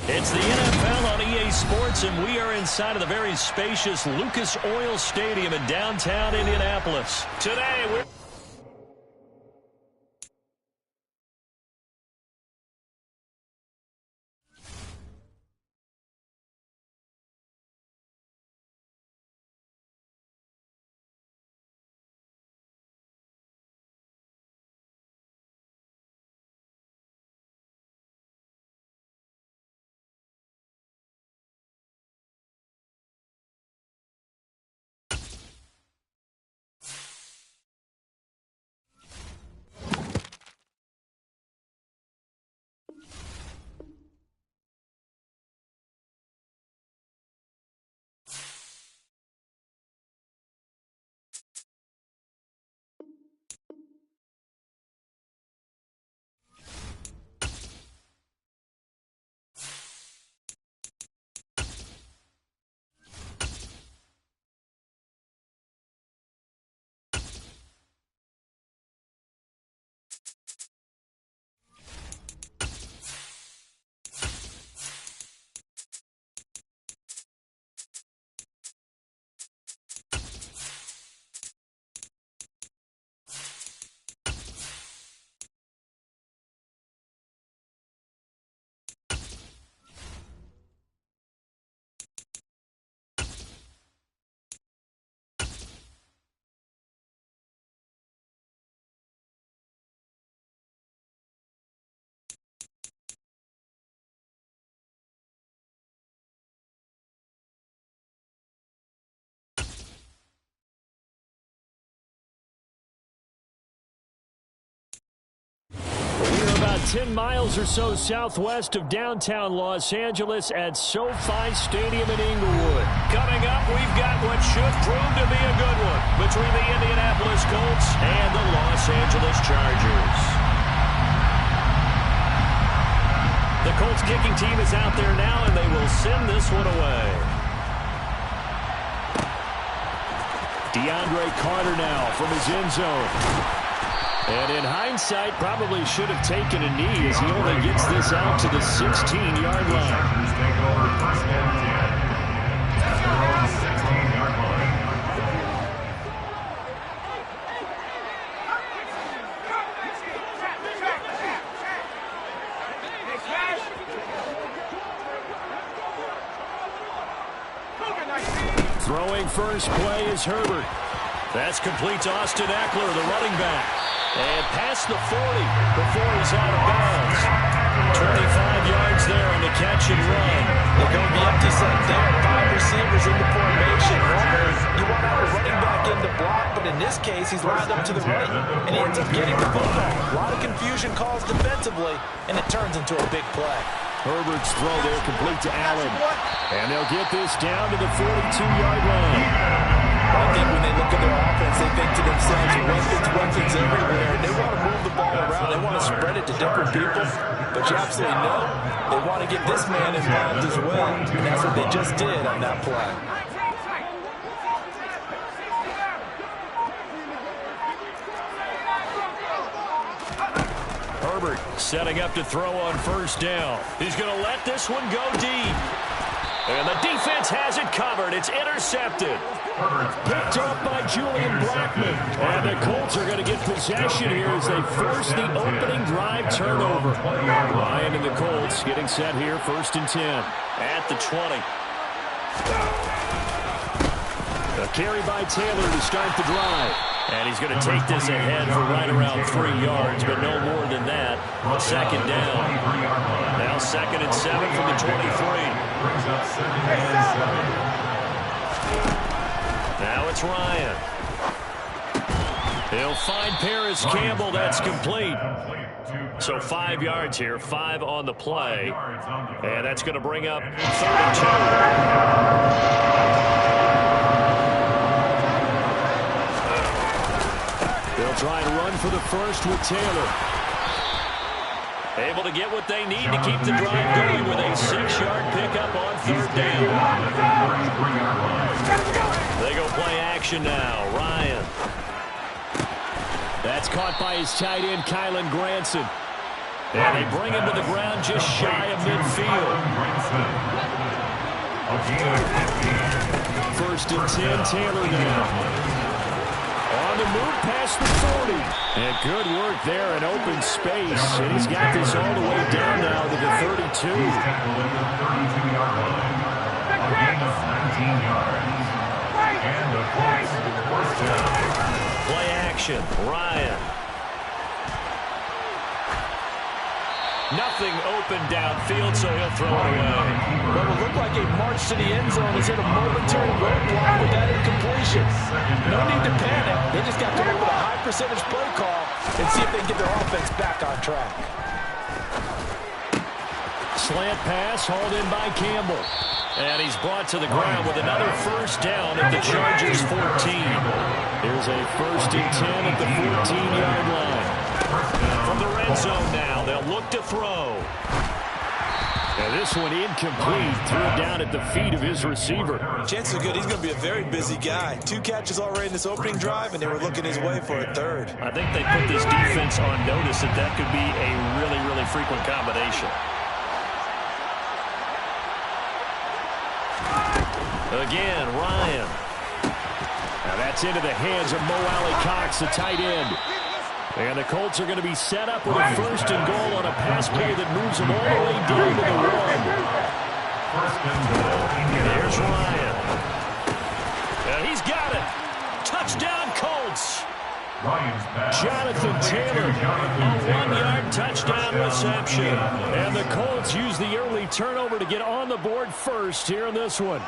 it's the NFL on EA Sports, and we are inside of the very spacious Lucas Oil Stadium in downtown Indianapolis. Today, we're... We're about 10 miles or so southwest of downtown Los Angeles at SoFi Stadium in Inglewood. Coming up, we've got what should prove to be a good one between the Indianapolis Colts and the Los Angeles Chargers. The Colts kicking team is out there now, and they will send this one away. DeAndre Carter now from his end zone. And in hindsight, probably should have taken a knee as he only gets this out to the 16-yard line. Take over first and 10. At their own 16-yard line. Throwing first play is Herbert. That's complete to Austin Eckler, the running back. And past the 40 before he's out of bounds. 25 yards there on the catch and run. They're going to be empty set there. 5 receivers in the formation. Normally, you want to have a running back in the block, but in this case, he's lined up to the right. And he ends up getting the football. A lot of confusion caused defensively, and it turns into a big play. Herbert's throw there complete to Allen. And they'll get this down to the 42-yard line. I think when they look at their offense, they think to themselves, weapons everywhere. They want to move the ball around. They want to spread it to different people. But you absolutely know they want to get this man involved as well. And that's what they just did on that play. Herbert setting up to throw on first down. He's going to let this one go deep. And the defense has it covered. It's intercepted. Picked up by Julian Blackman. And the Colts are going to get possession here as they force the opening drive turnover. Ryan and the Colts getting set here, 1st and 10. At the 20. A carry by Taylor to start the drive. And he's going to take this ahead for right around 3 yards, but no more than that. 2nd down. Now 2nd and 7 from the 23. Now it's Ryan. He'll find Paris Campbell. That's complete. So 5 yards here, 5 on the play. And that's going to bring up 3rd and 2. They'll try and run for the first with Taylor. Able to get what they need to keep the drive going with a 6-yard pickup on 3rd down. They go play action now. Ryan. That's caught by his tight end, Kylan Granson. And they bring him to the ground just shy of midfield. 1st and 10, Taylor now. On the move past the 40. And good work there in open space. And he's got this all the way down now to the 32. Play action. Ryan. Nothing open downfield, so he'll throw it away. What will look like a march to the end zone is hit a momentary roadblock with that incompletion. No need to panic. They just got to come up with a high percentage play call and see if they can get their offense back on track. Slant pass hauled in by Campbell. And he's brought to the ground with another 1st down at the Chargers' 14. Here's a 1st and 10 at the 14-yard line. From the red zone now, they'll look to throw. And this one incomplete. Threw it down at the feet of his receiver. Chances are good he's going to be a very busy guy. 2 catches already in this opening drive, and they were looking his way for a 3rd. I think they put this defense on notice that could be a really, really frequent combination. Again, Ryan. Now that's into the hands of Mo Alley-Cox, the tight end. And the Colts are going to be set up with a 1st and goal on a pass play that moves them all the way down to the 1. Here's Ryan. And he's got it. Touchdown, Colts. Jonathan Taylor, a 1-yard touchdown reception. And the Colts use the early turnover to get on the board first here in this one.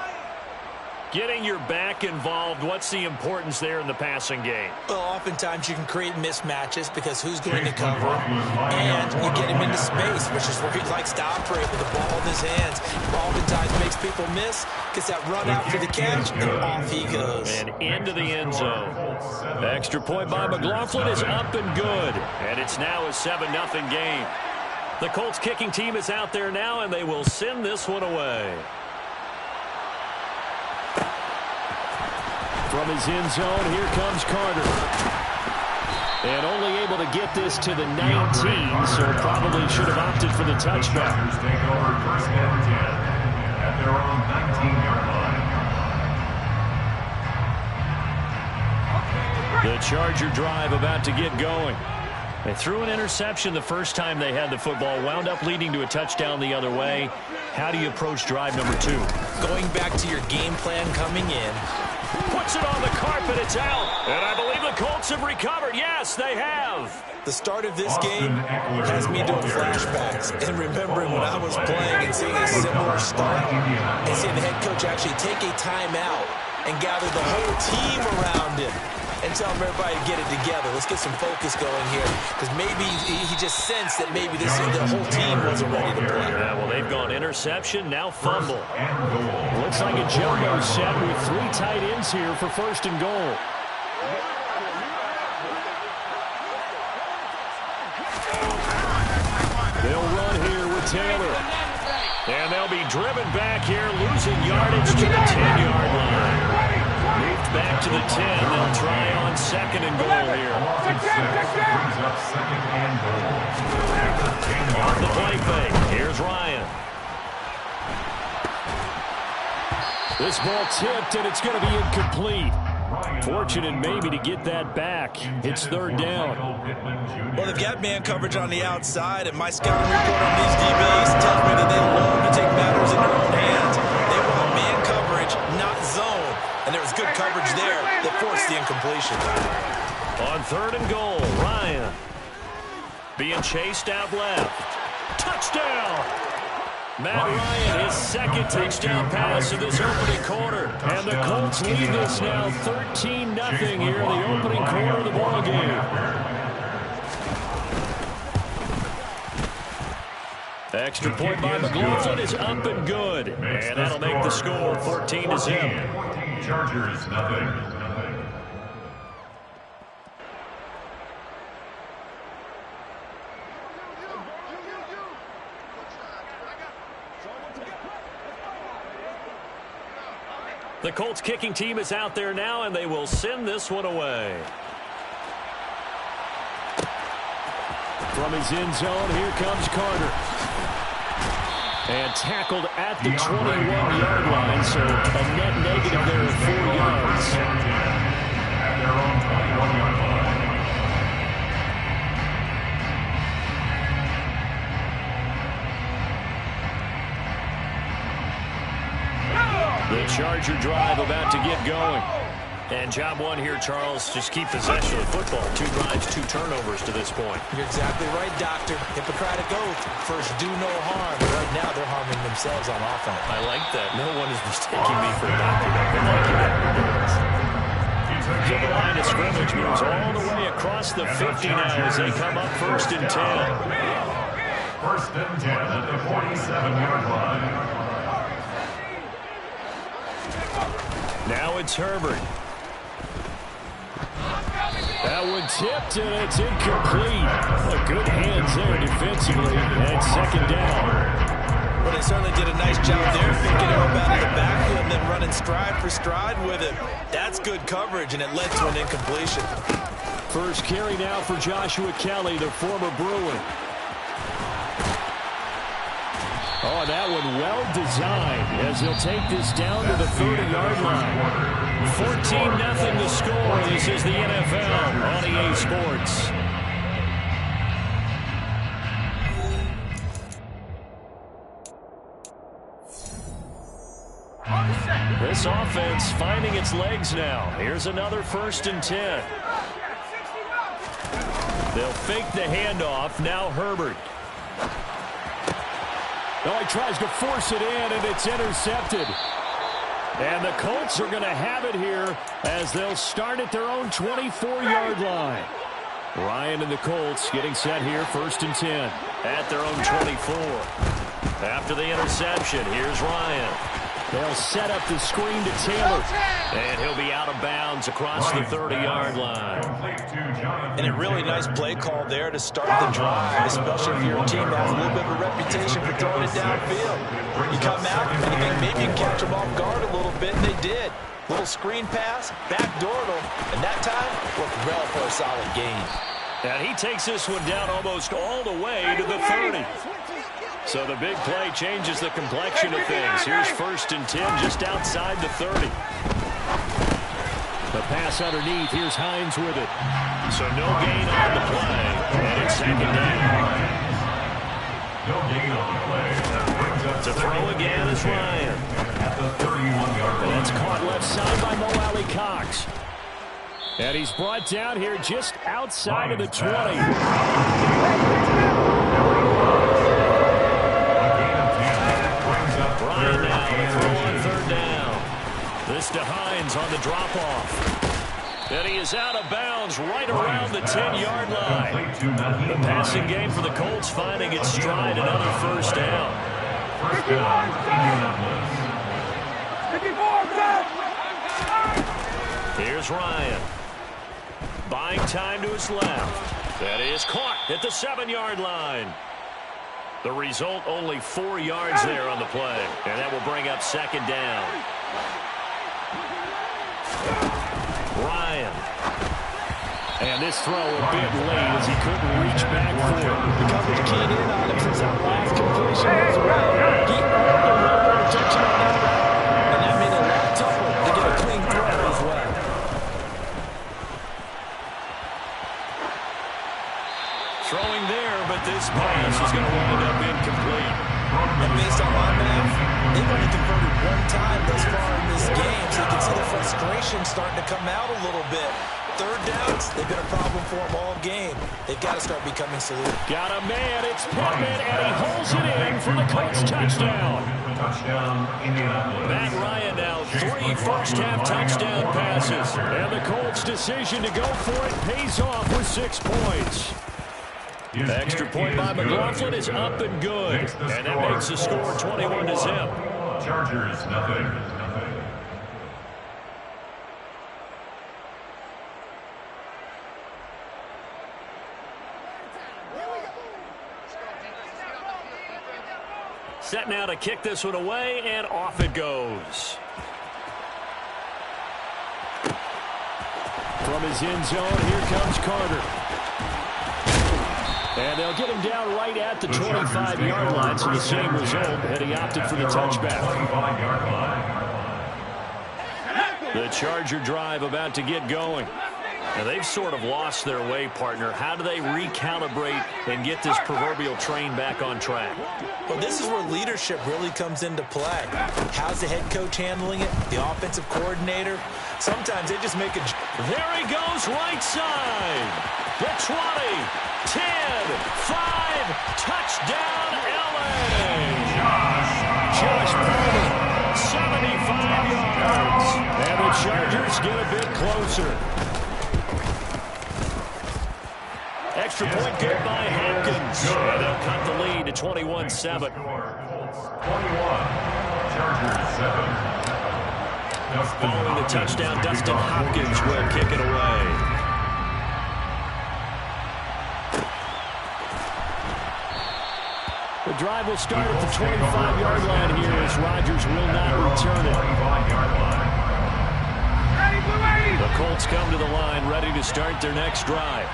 Getting your back involved, what's the importance there in the passing game? Well, oftentimes you can create mismatches because who's going to cover him, and you get him into space, which is where he likes to operate with the ball in his hands. Oftentimes makes people miss, gets that run out for the catch, and off he goes. And into the end zone. The extra point by McLaughlin is up and good. And it's now a 7-0 game. The Colts kicking team is out there now, and they will send this one away. From his end zone, here comes Carter. And only able to get this to the 19, so probably should have opted for the touchback. Take over 1st and 10 at their own 19-yard line. The Charger drive about to get going. They threw an interception the first time they had the football, wound up leading to a touchdown the other way. How do you approach drive number 2? Going back to your game plan coming in. Puts it on the carpet, it's out. And I believe the Colts have recovered. Yes, they have. The start of this game has me doing flashbacks and remembering when I was playing and seeing a similar start and seeing the head coach actually take a timeout and gather the whole team around him and tell everybody to get it together. Let's get some focus going here because maybe he just sensed that maybe the whole team wasn't ready to play. Yeah, well, they've gone interception, now fumble. Looks like a jumbo set with 3 tight ends here for 1st and goal. They'll run here with Taylor. And they'll be driven back here, losing yardage to the 10-yard line. Moved back to the 10. They'll try on 2nd and goal here. Brings up 2nd and goal. At the 10-yard On the play fake, here's Ryan. This ball tipped, and it's going to be incomplete. Fortunate maybe to get that back. It's 3rd down. Well, they've got man coverage on the outside, and my scouting report on these DBs tells me that they love to take matters in their own hands. They want man coverage, not zone. And there was good coverage there that forced the incompletion. On 3rd and goal, Ryan. Being chased out left. Touchdown! Matt Ryan, his 2nd touchdown pass in this opening quarter. And the Colts lead this now 13-0 here in the opening quarter of the ballgame. Extra point by McLaughlin is up and good. And that'll make the score 14-0. Chargers, nothing. The Colts kicking team is out there now, and they will send this one away. From his end zone, here comes Carter. And tackled at the 21-yard line, so a net negative there of 4 yards. At their own 21-yard line. The Charger drive about to get going. And job one here, Charles, just keep possession of the football. 2 drives, 2 turnovers to this point. You're exactly right, Doctor. Hippocratic oath. First, do no harm. Right now, they're harming themselves on offense. I like that. No one is mistaking me for a doctor. So the line of scrimmage moves all the way across the 50 now as they come up 1st and 10. 1st and 10 at the 47-yard line. Now it's Herbert. That one tipped, and it's incomplete. A good hands there defensively, and 2nd down. Well, they certainly did a nice job there, picking him up out of the backfield and then running stride for stride with him. That's good coverage, and it led to an incompletion. First carry now for Joshua Kelly, the former Bruin. Oh, that one well designed as they'll take this down to the 30-yard line. 14-0 the score. This is the NFL on EA Sports. This offense finding its legs now. Here's another 1st and 10. They'll fake the handoff. Now Herbert. Oh, he tries to force it in, and it's intercepted. And the Colts are going to have it here as they'll start at their own 24-yard line. Ryan and the Colts getting set here, 1st and 10. At their own 24. After the interception, here's Ryan. They'll set up the screen to Taylor. And he'll be out of bounds across the 30-yard line. And a really nice play call there to start the drive, especially if you're a team that has a little bit of a reputation for throwing it downfield. You come out and you think maybe you can catch them off guard a little bit, and they did. Little screen pass, backdoored them, and that time worked well for a solid gain. And he takes this one down almost all the way to the 30. So the big play changes the complexion of things. Here's 1st and 10 just outside the 30. The pass underneath. Here's Hines with it. So no gain on the play. And it's 2nd down. No gain on the play. To throw again is Ryan. At the 31-yard line. That's caught left side by Mo Alley Cox. And he's brought down here just outside of the 20. Ryan now to throw on 3rd down. This to Hines on the drop-off. And he is out of bounds right around the 10-yard line. The passing game for the Colts finding its stride, another 1st down. 1st down, Indianapolis. Here's Ryan. Buying time to his left. That is caught at the 7-yard line. The result, only 4 yards there on the play. And that will bring up 2nd down. And this throw a bit late as he couldn't reach back for it. The coverage keyed in on him since that last completion was away. He earned a little more attention on that route, and that made it a lot tougher to get a clean throw as well. Throwing there, but this pass is going to wind up incomplete. And based on my math, they've only converted one time thus far in this game, so you can see the frustration starting to come out a little bit. Third downs, they've been a problem for them all game. They've got to start becoming solutions. Got a man, it's Pittman, and he holds it in for the Colts touchdown. Touchdown, Indianapolis. Matt Ryan now 3 first-half touchdown passes. And the Colts' decision to go for it pays off with 6 points. Extra point by McLaughlin is up and good. And that makes the score 21-0. Chargers, nothing. Set now to kick this one away, and off it goes. From his end zone, here comes Carter. And they'll get him down right at the 25-yard line, so the same result, and he opted for the touchback. The Charger drive about to get going. Now, they've sort of lost their way, partner. How do they recalibrate and get this proverbial train back on track? Well, this is where leadership really comes into play. How's the head coach handling it? The offensive coordinator? Sometimes they just make a... There he goes, right side. The 20, 10, 5, touchdown, LA. Josh Palmer, 75 yards. And the Chargers get a bit closer. Extra point good by Hopkins. And they'll cut the lead to 21-7. 21, Chargers 7. Following the touchdown, Dustin Hopkins will kick it away. The drive will start at the 25-yard line here as Rodgers will not return it. The Colts come to the line ready to start their next drive.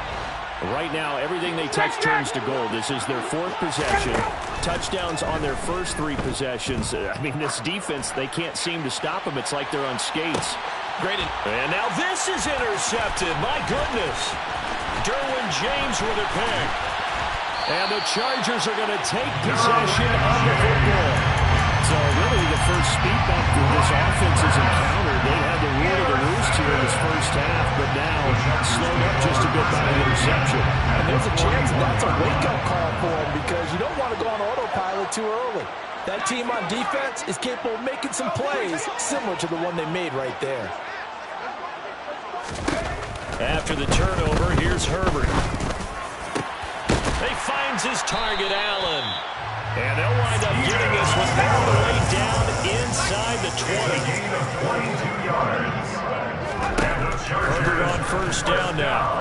Right now, everything they touch turns to gold. This is their 4th possession. Touchdowns on their first 3 possessions. I mean, this defense, they can't seem to stop them. It's like they're on skates. Great. And now this is intercepted. My goodness. Derwin James with a pick. And the Chargers are going to take possession of the football. So really the first speed bump that this offense has encountered. They had the rule of the roost here in this first half, but now slowed up just a bit by the interception. And there's a chance that's a wake-up call for him because you don't want to go on autopilot too early. That team on defense is capable of making some plays similar to the one they made right there. After the turnover, here's Herbert. He finds his target, Allen. And they'll wind up getting this one all the way down inside the 20. Herbert on first down now.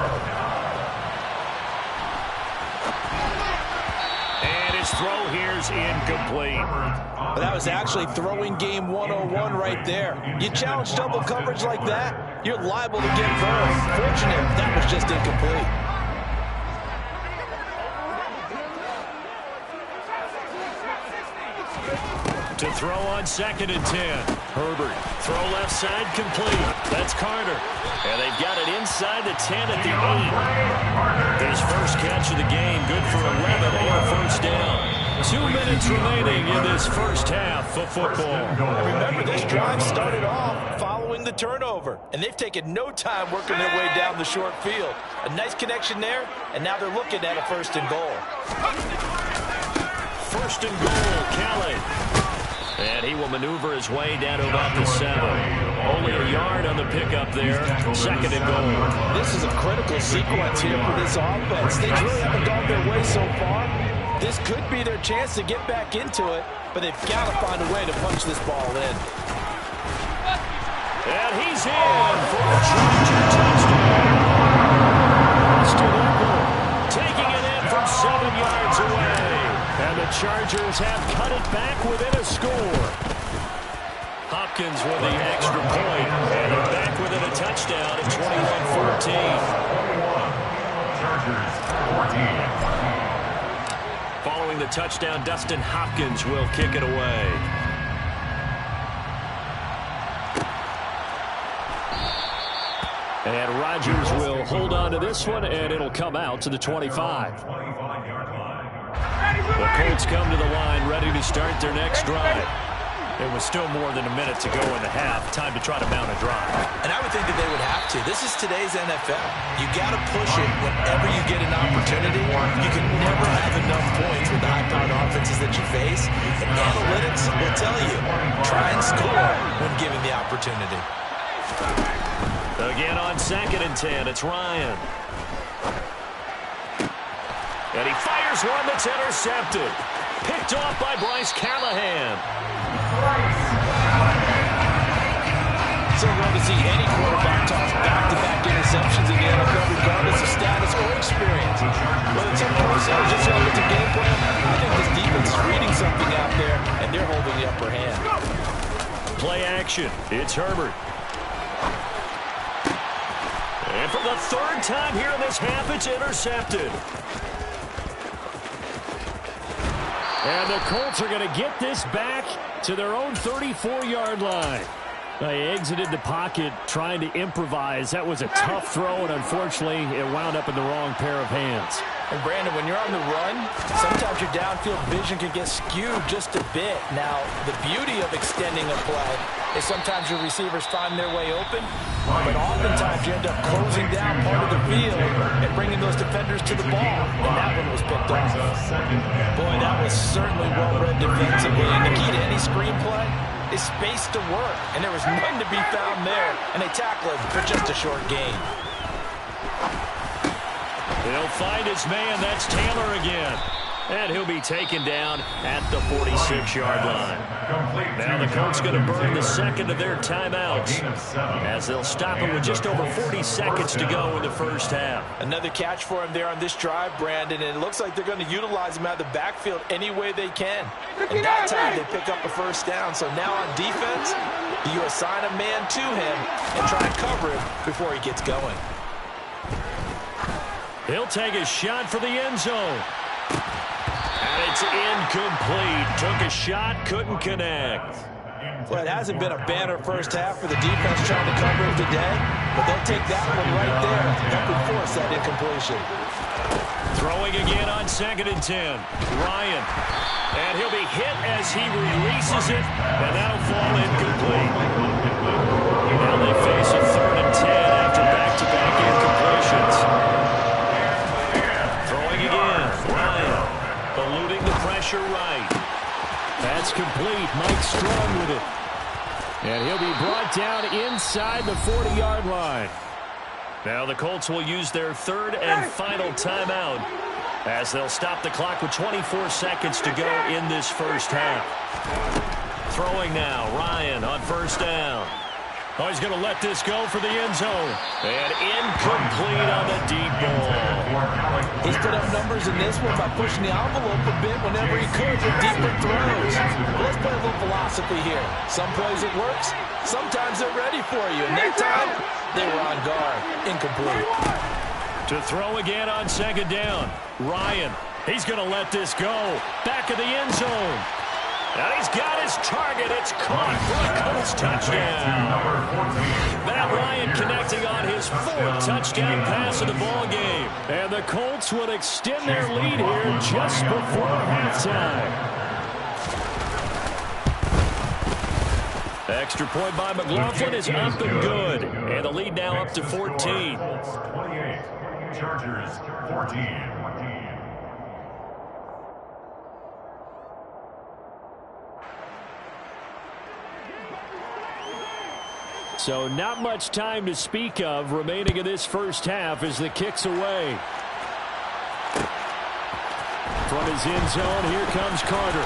And his throw here's incomplete. But that was actually throwing game 101 right there. You challenge double coverage like that, you're liable to get burned. Fortunate that was just incomplete. To throw on 2nd and 10. Herbert, throw left side complete. That's Carter. And they've got it inside the 10 at the 8. His first catch of the game, good for 11 and a first down. 2 minutes remaining in this first half of football. And remember, this drive started off following the turnover, and they've taken no time working their way down the short field. A nice connection there, and now they're looking at a 1st and goal. 1st and goal, Kelly. And he will maneuver his way down to about the 7. Only a yard on the pickup there. 2nd and goal. This is a critical sequence here for this offense. Things really haven't gone their way so far. This could be their chance to get back into it, but they've got to find a way to punch this ball in. And he's in for a Charger touchdown. Austin Eckler taking it in from 7 yards away. And the Chargers have cut it back within a score. Hopkins with the extra point, and they're back within a touchdown at 21-14. Following the touchdown, Dustin Hopkins will kick it away. And Rodgers will hold on to this one, and it'll come out to the 25. The Colts come to the line, ready to start their next drive. It was still more than a minute to go in the half. Time to try to mount a drive. And I would think that they would have to. This is today's NFL. You got to push it whenever you get an opportunity. You can never have enough points with the high-powered offenses that you face. And analytics will tell you, try and score when given the opportunity. Again on 2nd and 10, it's Ryan. And he fires one that's intercepted. Picked off by Bryce Callahan. So rare to see any quarterback toss back-to-back interceptions in the NFL, regardless of status or experience. Whether it's some personnel just a game plan, I think this defense is reading something out there, and they're holding the upper hand. Play action. It's Herbert. And for the 3rd time here in this half, it's intercepted. And the Colts are going to get this back to their own 34-yard line. They exited the pocket trying to improvise. That was a tough throw, and unfortunately, it wound up in the wrong pair of hands. And Brandon, when you're on the run, sometimes your downfield vision can get skewed just a bit. Now, the beauty of extending a play is sometimes your receivers find their way open, but oftentimes you end up closing down part of the field and bringing those defenders to the ball, and that one was picked off. Boy, that was certainly well-read defensively, and the key to any screenplay is space to work, and there was none to be found there, and they tackle it for just a short gain. He'll find his man. That's Taylor again. And he'll be taken down at the 46-yard line. Now the Colts going to burn the second of their timeouts as they'll stop it with just over 40 seconds to go in the first half. Another catch for him there on this drive, Brandon, and it looks like they're going to utilize him out of the backfield any way they can. And that time they pick up a first down. So now on defense, you assign a man to him and try and cover him before he gets going. He'll take a shot for the end zone. And it's incomplete. Took a shot, couldn't connect. Well, it hasn't been a banner first half for the defense trying to cover him today, but they'll take that one right there and could force that incompletion. Throwing again on 2nd and 10. Ryan. And he'll be hit as he releases it, and that'll fall incomplete. Now they face a 3rd and 10 after back-to-back incompletions. Throwing again. Ryan. Eluding the pressure right. That's complete. Mike Strong with it. And he'll be brought down inside the 40-yard line. Now the Colts will use their 3rd and final timeout as they'll stop the clock with 24 seconds to go in this first half. Throwing now. Ryan on 1st down. Oh, he's going to let this go for the end zone. And incomplete on the deep ball. He's put up numbers in this one by pushing the envelope a bit whenever he could with deeper throws. Let's play a little philosophy here. Some plays it works. Sometimes they're ready for you. And that time, they were on guard. Incomplete. To throw again on 2nd down. Ryan. He's going to let this go. Back of the end zone. And he's got his target. It's caught for a Colts touchdown. Matt Ryan connecting on his 4th touchdown pass of the ball game. And the Colts would extend their lead here just before halftime. Extra point by McLaughlin is up and good. And the lead now up to 14. 28. Chargers 14. So not much time to speak of remaining in this first half as the kick's away. From his end zone, here comes Carter.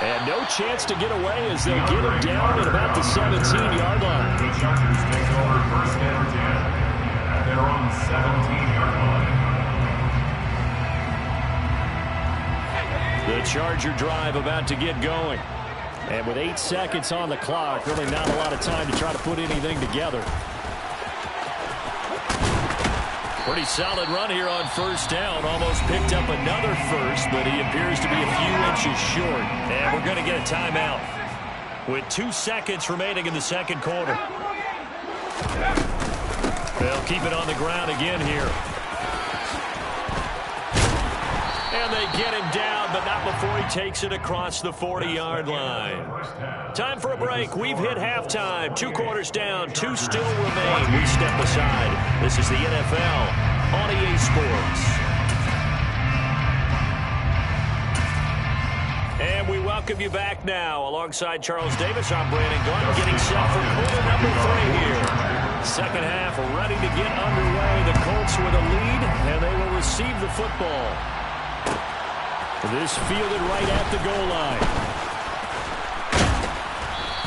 And no chance to get away as they'll get him down at about the 17-yard line. The Chargers take over 1st and 10 at their own 17-yard line. The Charger drive about to get going. And with 8 seconds on the clock, really not a lot of time to try to put anything together. Pretty solid run here on first down. Almost picked up another first, but he appears to be a few inches short. And we're going to get a timeout with 2 seconds remaining in the second quarter. They'll keep it on the ground again here. And they get him down, but not before he takes it across the 40-yard line. Time for a break. We've hit halftime. 2 quarters down. 2 still remain. We step aside. This is the NFL on EA Sports. And we welcome you back now. Alongside Charles Davis, I'm Brandon Gordon, getting set for quarter number 3 here. Second half ready to get underway. The Colts with a lead, and they will receive the football. This fielded right at the goal line.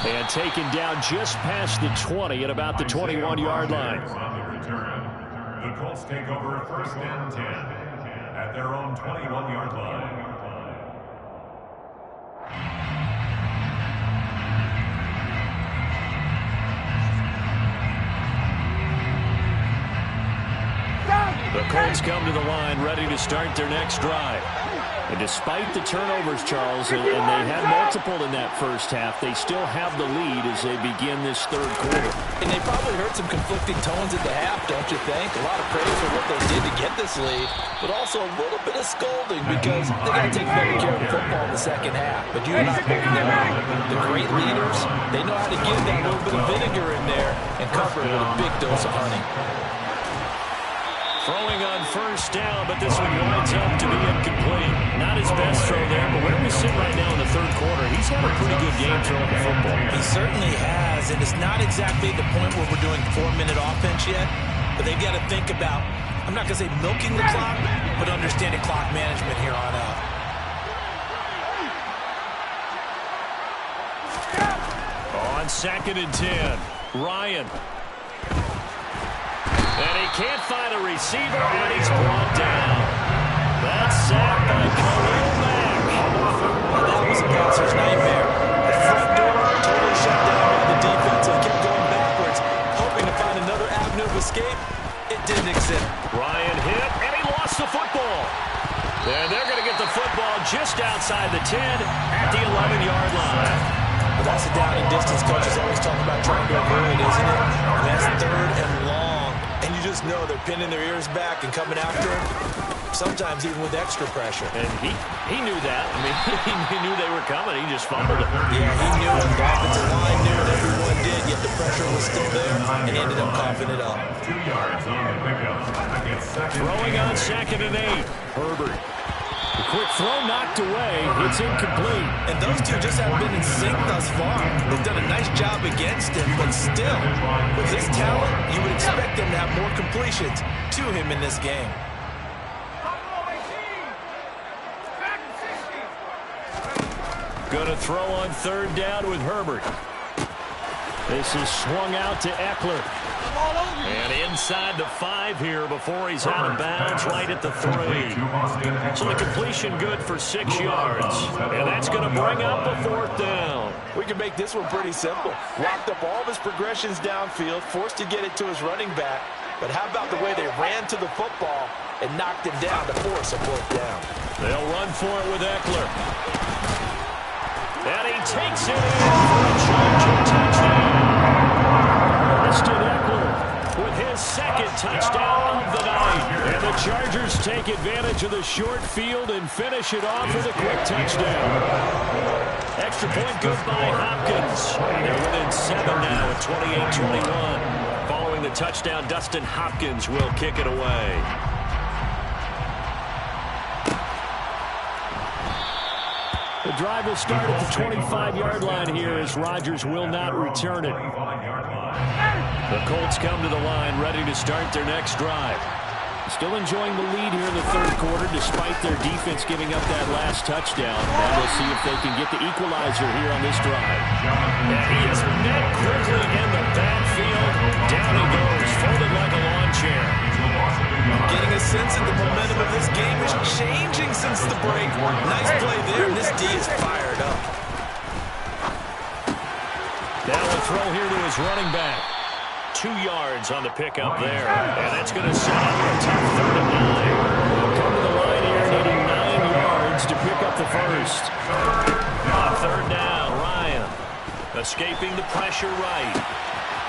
And taken down just past the 20 at about the 21-yard line. The Colts take over first and 10 at their own 21-yard line. The Colts come to the line ready to start their next drive. And despite the turnovers, Charles, and they had multiple in that first half, they still have the lead as they begin this third quarter. And they probably heard some conflicting tones at the half, don't you think? A lot of praise for what they did to get this lead, but also a little bit of scolding because they got to take better care of the football in the second half. But you and I broken them out. The great leaders, they know how to give that little bit of vinegar in there and cover it with a big dose of honey. Throwing on first down, but this one winds up to be incomplete. Not his best throw there, but where we sit right now in the third quarter, he's had a pretty good game throwing the football. He certainly has, and it's not exactly the point where we're doing 4-minute offense yet, but they've got to think about, I'm not going to say milking the clock, but understanding clock management here on out. On second and 10, Ryan. And he can't find a receiver, and he's brought down. That's sacked by Khalil Mack. Well, that was a passer's nightmare. The front door totally shut down by the defense, and kept going backwards, hoping to find another avenue of escape. It didn't exist. Ryan hit, and he lost the football. And they're going to get the football just outside the 10 at the 11-yard line. But that's a down and distance coach is always talking about trying to avoid, isn't it? And that's third and long. And you just know they're pinning their ears back and coming after him, sometimes even with extra pressure. And he knew that. I mean, he knew they were coming. He just fumbled it. Yeah, he knew it. The offensive line knew it. Everyone did, yet the pressure was still there, and he ended up coughing it up. 2 yards on the pickup. Throwing on second and 8. Herbert. The quick throw knocked away. It's incomplete. And those two just haven't been in sync thus far. They've done a nice job against him, but still, with his talent, you would expect them to have more completions to him in this game. Going to throw on third down with Herbert. This is swung out to Eckler. And inside the 5 here before he's out of bounds right at the 3. So the completion good for 6 yards. And that's going to bring up a 4th down. We can make this one pretty simple. Locked up all of his progressions downfield, forced to get it to his running back. But how about the way they ran to the football and knocked him down to force a 4th down? They'll run for it with Eckler. And he takes it in for a Charger touchdown. Austin Eckler with his 2nd touchdown of the night. And the Chargers take advantage of the short field and finish it off with a quick touchdown. Extra point good by Hopkins. And they're within 7 now at 28-21. Following the touchdown, Dustin Hopkins will kick it away. The drive will start at the 25-yard line here as Rodgers will not return it. The Colts come to the line ready to start their next drive. Still enjoying the lead here in the third quarter despite their defense giving up that last touchdown. And we'll see if they can get the equalizer here on this drive. And he is met quickly in the backfield. Down he goes, folded like a lawn chair. Getting a sense that the momentum of this game is changing since the break. Nice play there, and this D is fired up. Now a throw here to his running back. 2 yards on the pickup there. And that's going to set up a tough 3rd and 9. They'll come to the line here needing 9 yards to pick up the first. On 3rd down, Ryan escaping the pressure right.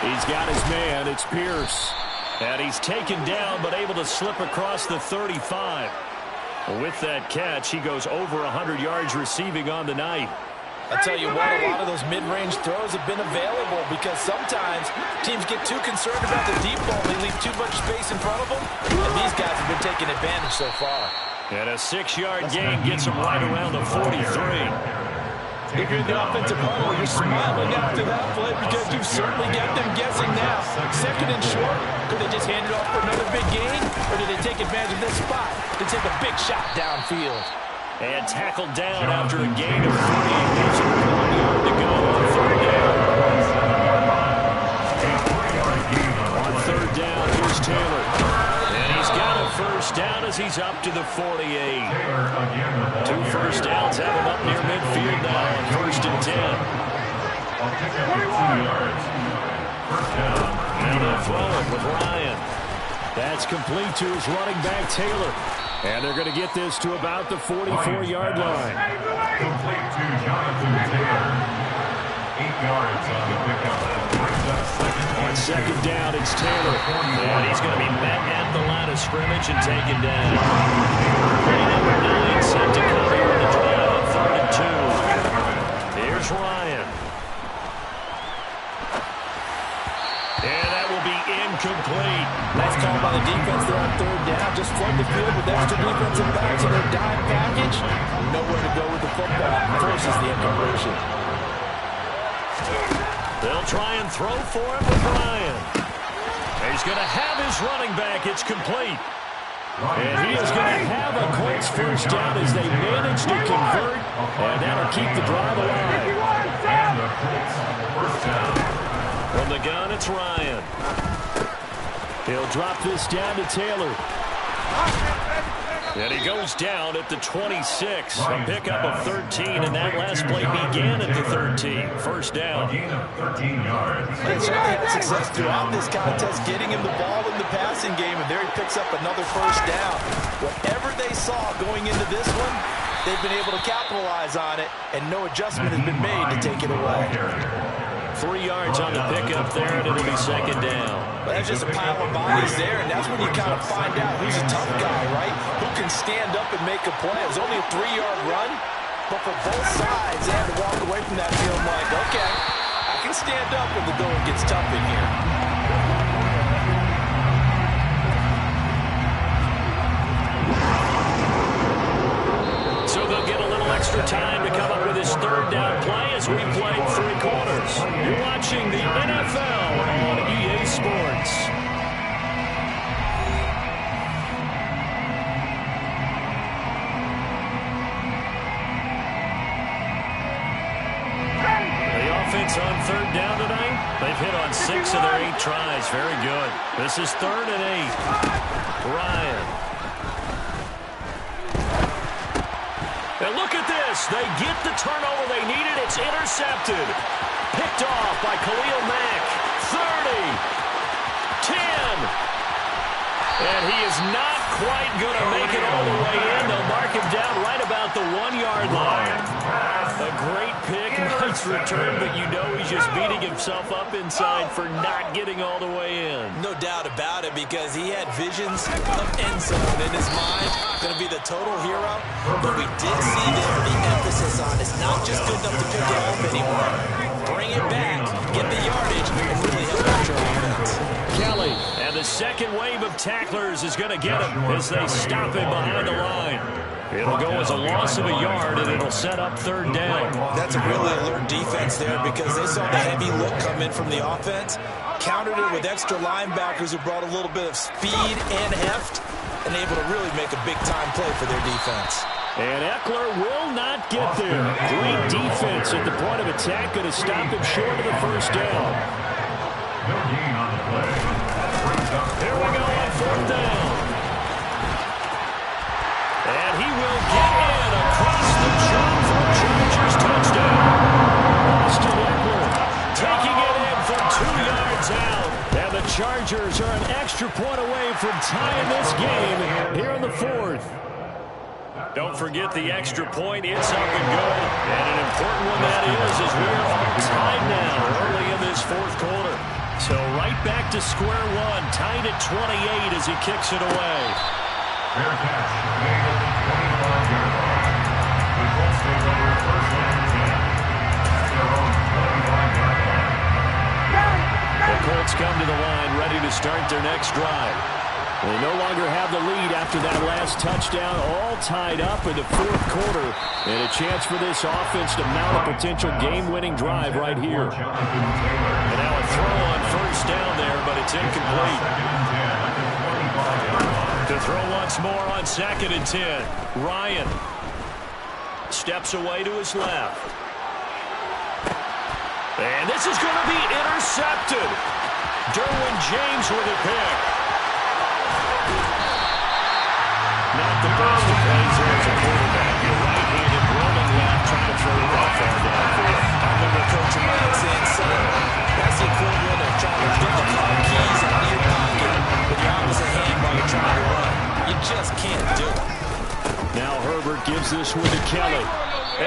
He's got his man. It's Pierce. And he's taken down but able to slip across the 35. With that catch, he goes over 100 yards receiving on the night. I tell you what, a lot of those mid-range throws have been available because sometimes teams get too concerned about the deep ball. They leave too much space in front of them, and these guys have been taking advantage so far. And a 6-yard gain gets him right around the 43. If you're in the offensive huddle, you're smiling after that play because you've certainly got them guessing now. 2nd and short, could they just hand it off for another big gain, or did they take advantage of this spot to take a big shot downfield? And tackled down after a gain of 3. Gives him 1 yard to go on 3rd down. On 3rd down, here's Taylor. And he's got a 1st down as he's up to the 48. 2 first downs have him up near midfield now on 1st and 10. Now they'll throw it with Ryan. That's complete to his running back, Taylor. And they're going to get this to about the 44-yard line. Complete to Jonathan Taylor. 8 yards on the pickup. On 2nd down, it's Taylor. And he's going to be met at the line of scrimmage and taken down. Play number 9 set to come here in the drive on 3rd and 2. Here's Ryan. And that will be incomplete. Nice call by the defense there on 3rd down. Just flood the field with extra defensive backs in their dime package. Nowhere to go with the football. Forces the incompletion. They'll try and throw for him with Ryan. He's going to have his running back. It's complete. And he is going to have a Colts 1st down as they manage to convert. And that'll keep the drive alive. And the Colts 1st down. From the gun, it's Ryan. He'll drop this down to Taylor. And he goes down at the 26. A pickup of 13, and that last play began at the 13. 1st down. A gain of 13 yards. They certainly had success throughout this contest getting him the ball in the passing game, and there he picks up another 1st down. Whatever they saw going into this one, they've been able to capitalize on it, and no adjustment has been made to take it away. 3 yards on the pickup there, and it'll be 2nd down. But that's just a pile of bodies there, and that's when you kind of find out who's a tough guy, right? Who can stand up and make a play. It was only a 3-yard run, but for both sides, they had to walk away from that feeling like, okay, I can stand up when the going gets tough in here. So they'll get a little extra time to come up with his 3rd down play as we play 3 quarters. You're watching the NFL on EA Sports. The offense on 3rd down tonight, they've hit on 6 of their 8 tries. Very good. This is 3rd and 8. Ryan. And look at this. They get the turnover they needed. It's intercepted. Picked off by Khalil Mack. 30. 10. And he is not quite going to make it all the way in. They'll mark him down right about the 1-yard line. A great pick, nice return, but you know he's just beating himself up inside for not getting all the way in. No doubt about it, because he had visions of end zone in his mind. Going to be the total hero. But we did see there the emphasis on it's not just good enough to pick it off anymore. Bring it back, get the yardage, and really help out your offense. Kelly. And the second wave of tacklers is going to get him as they stop him behind the line. It'll go as a loss of a yard, and it'll set up 3rd down. That's a really alert defense there, because they saw the heavy look come in from the offense, countered it with extra linebackers who brought a little bit of speed and heft, and able to really make a big-time play for their defense. And Eckler will not get there. Great defense at the point of attack, going to stop him short of the 1st down. No gain on the play. Here we go on 4th down. And he will get in across the jump for a Chargers touchdown. Austin Eckler taking it in from 2 yards out. And the Chargers are an extra point away from tying this game here in the fourth. Don't forget the extra point. It's up and good. And an important one that is, as we are all tied now early in this fourth quarter. So right back to square one, tied at 28 as he kicks it away. Fair catch made at the 25-yard line. The Colts take over first and 10 at their own 25-yard line. The Colts come to the line ready to start their next drive. They no longer have the lead after that last touchdown, all tied up in the fourth quarter. And a chance for this offense to mount a potential game-winning drive right here. And now a throw on first down there, but it's incomplete. To throw once more on 2nd and 10. Ryan steps away to his left. And this is going to be intercepted. Derwin James with a pick. Not the best of plays there as a quarterback. Your right-handed rolling left trying to throw it that far downfield. I remember Coach Ryan saying, son, that's the equivalent of trying to get the car keys out of your pocket with your opposite hand while you're trying to run. You just can't do it. Now Herbert gives this one to Kelly.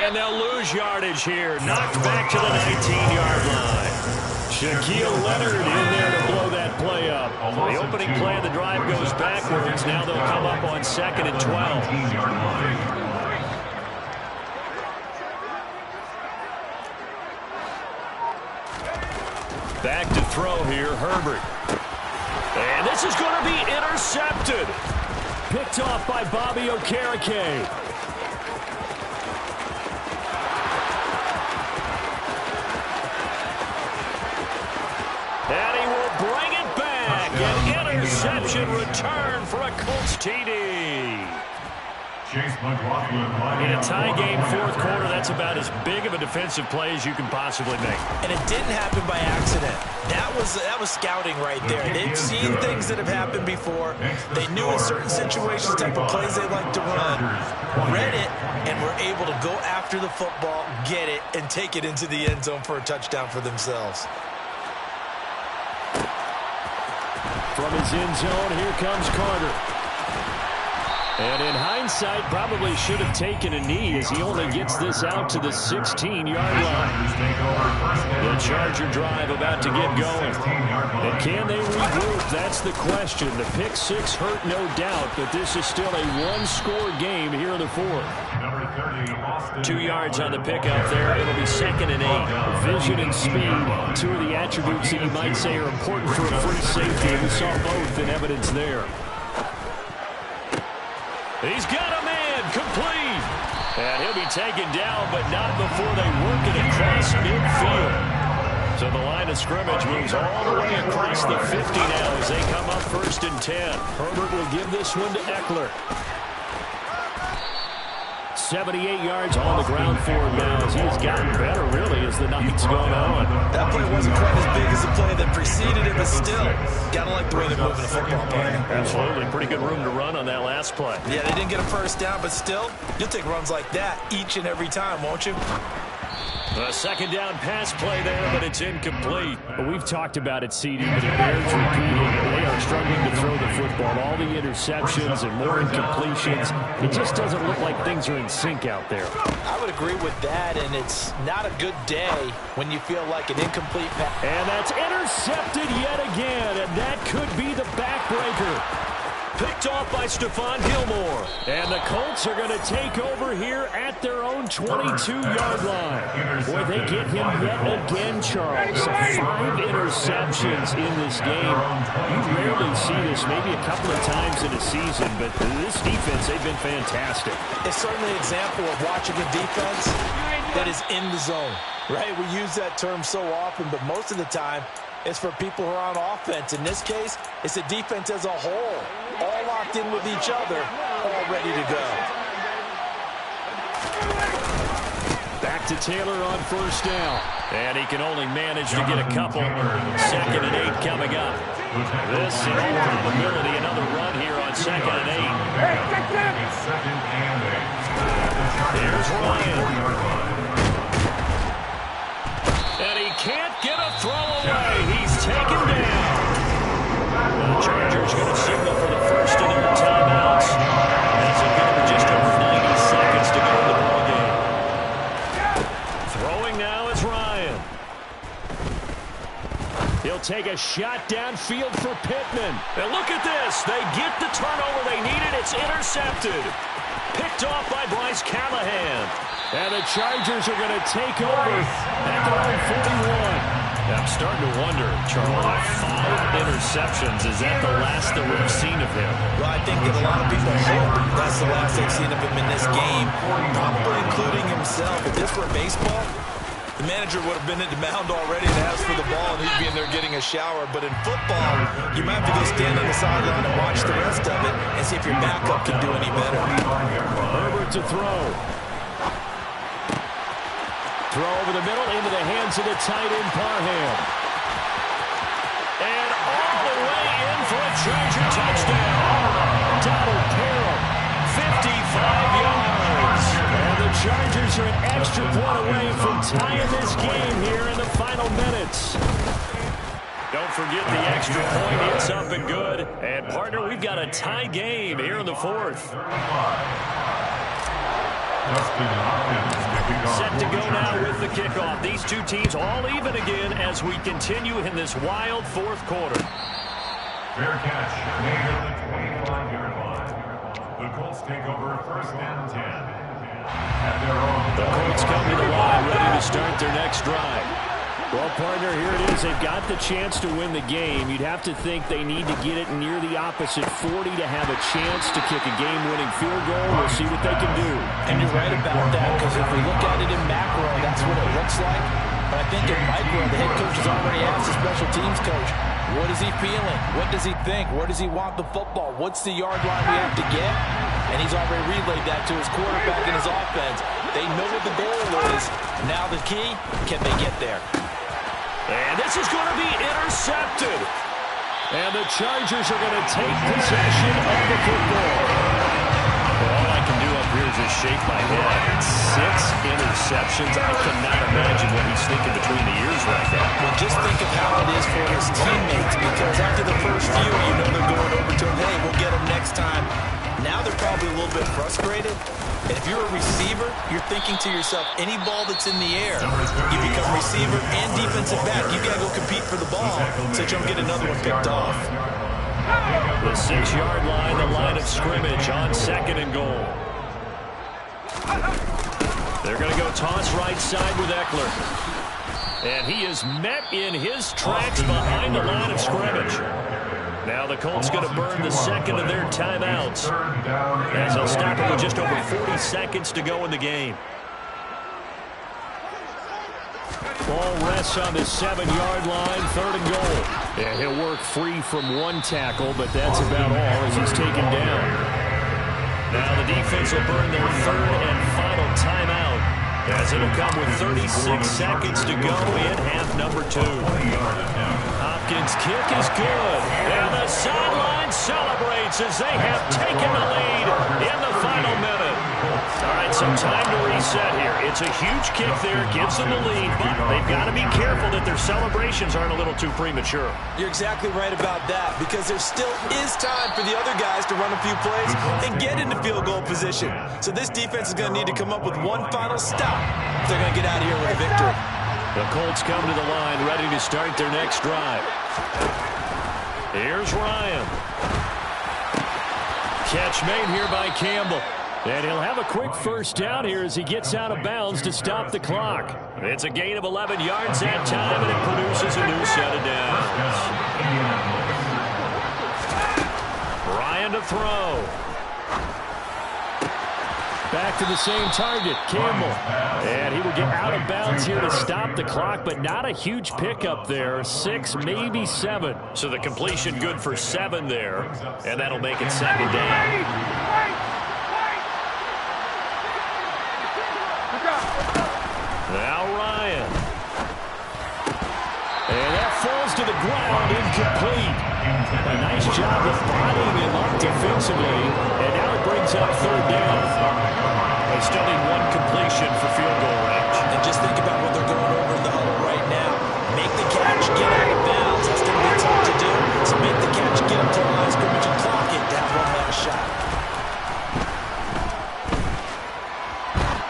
And they'll lose yardage here. Knocked back to the 19-yard line. Shaquille Leonard in there to blow that play up. The opening play of the drive goes backwards. Now they'll come up on 2nd and 12. Back to throw here, Herbert. And this is going to be intercepted. Picked off by Bobby Okereke. And he will bring it back. An interception return for a Colts TD. In a tie game fourth quarter, that's about as big of a defensive play as you can possibly make. And it didn't happen by accident. That was scouting right there. They've seen things that have happened before. They knew in certain situations the type of plays they like to run, read it, and were able to go after the football, get it, and take it into the end zone for a touchdown for themselves. From his end zone, here comes Carter. And in hindsight, probably should have taken a knee as he only gets this out to the 16-yard line. The Charger drive about to get going. And can they regroup? That's the question. The pick six hurt, no doubt, but this is still a one-score game here in the fourth. 2 yards on the pickup there. It'll be 2nd and 8. Vision and speed, two of the attributes that you might say are important for a free safety. We saw both in evidence there. He's got a man, complete. And he'll be taken down, but not before they work it across midfield. So the line of scrimmage moves all the way across the 50 now as they come up 1st and 10. Herbert will give this one to Eckler. 78 yards on the ground for him now as he's gotten better, really, as the night's going on. That play wasn't quite as big as the play that preceded it, but still, gotta like the way they're moving the football, partner. Absolutely. Pretty good room to run on that last play. Yeah, they didn't get a first down, but still, you'll take runs like that each and every time, won't you? A 2nd down pass play there, but it's incomplete. Well, we've talked about it, CD, but it bears repeating. They are struggling to throw the football. All the interceptions and more incompletions. It just doesn't look like things are in sync out there. I would agree with that, and it's not a good day when you feel like an incomplete pass. And that's intercepted yet again, and that could be the backbreaker. Picked off by Stephon Gilmore. And the Colts are going to take over here at their own 22-yard line. Boy, they get him yet again, Charles. 5 interceptions in this game. You rarely see this, maybe a couple of times in a season, but this defense, they've been fantastic. It's certainly an example of watching a defense that is in the zone, right? We use that term so often, but most of the time, it's for people who are on offense. In this case, it's the defense as a whole, all locked in with each other, all ready to go. Back to Taylor on first down. And he can only manage to get a couple. 2nd and 8 coming up. This, in all probability, another run here on 2nd and 8. Here's Ryan. And he can't get a throw away. He's taken down. He'll take a shot downfield for Pittman. And look at this. They get the turnover they needed. It's intercepted. Picked off by Bryce Callahan. And the Chargers are going to take over at their own 41. I'm starting to wonder, Charlie, 5 interceptions. Is that the last that we've seen of him? Well, I think that a lot of people hope that's the last they've seen of him in this game, probably including himself. If this were baseball, the manager would have been at the mound already and asked for the ball, and he'd be in there getting a shower. But in football, you might have to go stand on the sideline and watch the rest of it and see if your backup can do any better. Herbert to throw. Throw over the middle into the hands of the tight end, Parham. And all the way in for a Charger touchdown. Donald Parham, 55 yards. And the Chargers are an extra point away from tying this game here in the final minutes. Don't forget the extra point. It's up and good. And, partner, we've got a tie game here in the 4th. Set to go now with the kickoff. These two teams all even again as we continue in this wild 4th quarter. Fair catch made at the 25-yard line. The Colts take over 1st and 10. At their own. The Colts come to the line ready to start their next drive. Well, partner, here it is. They've got the chance to win the game. You'd have to think they need to get it near the opposite 40 to have a chance to kick a game-winning field goal. We'll see what they can do. And you're right about that, because if we look at it in macro, that's what it looks like. But I think in micro, the head coach has already asked the special teams coach, what is he feeling? What does he think? Where does he want the football? What's the yard line we have to get? And he's already relayed that to his quarterback and his offense. They know what the goal is. Now the key, can they get there? And this is going to be intercepted. And the Chargers are going to take possession of the football. All I can do up here is just shake my head. 6 interceptions. I cannot imagine what he's thinking between the ears right now. Well, just think of how it is for his teammates, because after the first few, you know they're going over to him, hey, we'll get him next time. Now they're probably a little bit frustrated. And if you're a receiver, you're thinking to yourself, any ball that's in the air, you become receiver and defensive back. You got to go compete for the ball so you don't get another one picked off. The 6-yard line, the line of scrimmage on 2nd and goal. They're going to go toss right side with Eckler. And he is met in his tracks behind the line of scrimmage. Now the Colts going to burn the 2nd of their timeouts as they'll stop it with just over 40 seconds to go in the game. Ball rests on the 7-yard line, 3rd and goal. And he'll work free from 1 tackle, but that's about all as he's taken down. Now the defense will burn their 3rd and final timeout as it'll come with 36 seconds to go in half number 2. Hopkins' kick is good. And the sideline celebrates as they have taken the lead in the final minute. All right, some time to reset here. It's a huge kick there, gives them the lead, but they've got to be careful that their celebrations aren't a little too premature. You're exactly right about that, because there still is time for the other guys to run a few plays and get into field goal position. So this defense is going to need to come up with one final stop if they're going to get out of here with a victory. The Colts come to the line ready to start their next drive. Here's Ryan. Catch made here by Campbell. And he'll have a quick first down here as he gets out of bounds to stop the clock. It's a gain of 11 yards that time, and it produces a new set of downs. Ryan to throw. Back to the same target, Campbell. And he will get out of bounds here to stop the clock, but not a huge pickup there. 6, maybe 7. So the completion good for 7 there, and that'll make it 2nd down. Now Ryan. And that falls to the ground, incomplete. A nice job of bodying him up defensively, and now it brings up 3rd down. They still need 1 completion for field goal range. And just think about what they're going over in the huddle right now. Make the catch, get out of bounds. That's going to be tough to do. So make the catch, get up to the line of scrimmage and clock it to have one last shot.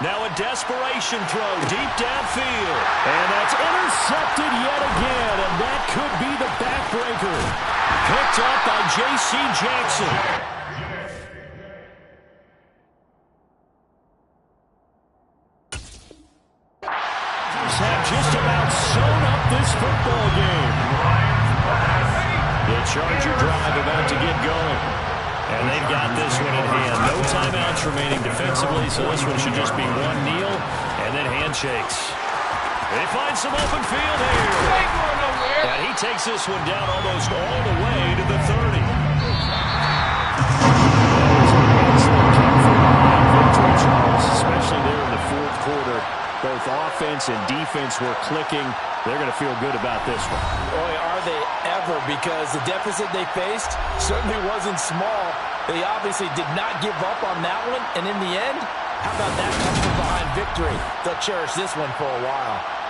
Now a desperation throw deep downfield. And that's intercepted yet again, and that could be up by J.C. Jackson. Have just about sewn up this football game. The Charger drive about to get going. And they've got this one in hand. No timeouts remaining defensively, so this one should just be one kneel and then handshakes. They find some open field here. And he takes this one down almost all the way to the 30. Victory, Charles, especially there in the fourth quarter. Both offense and defense were clicking. They're going to feel good about this one. Boy, are they ever, because the deficit they faced certainly wasn't small. They obviously did not give up on that one, and in the end, how about that come from behind victory? They'll cherish this one for a while.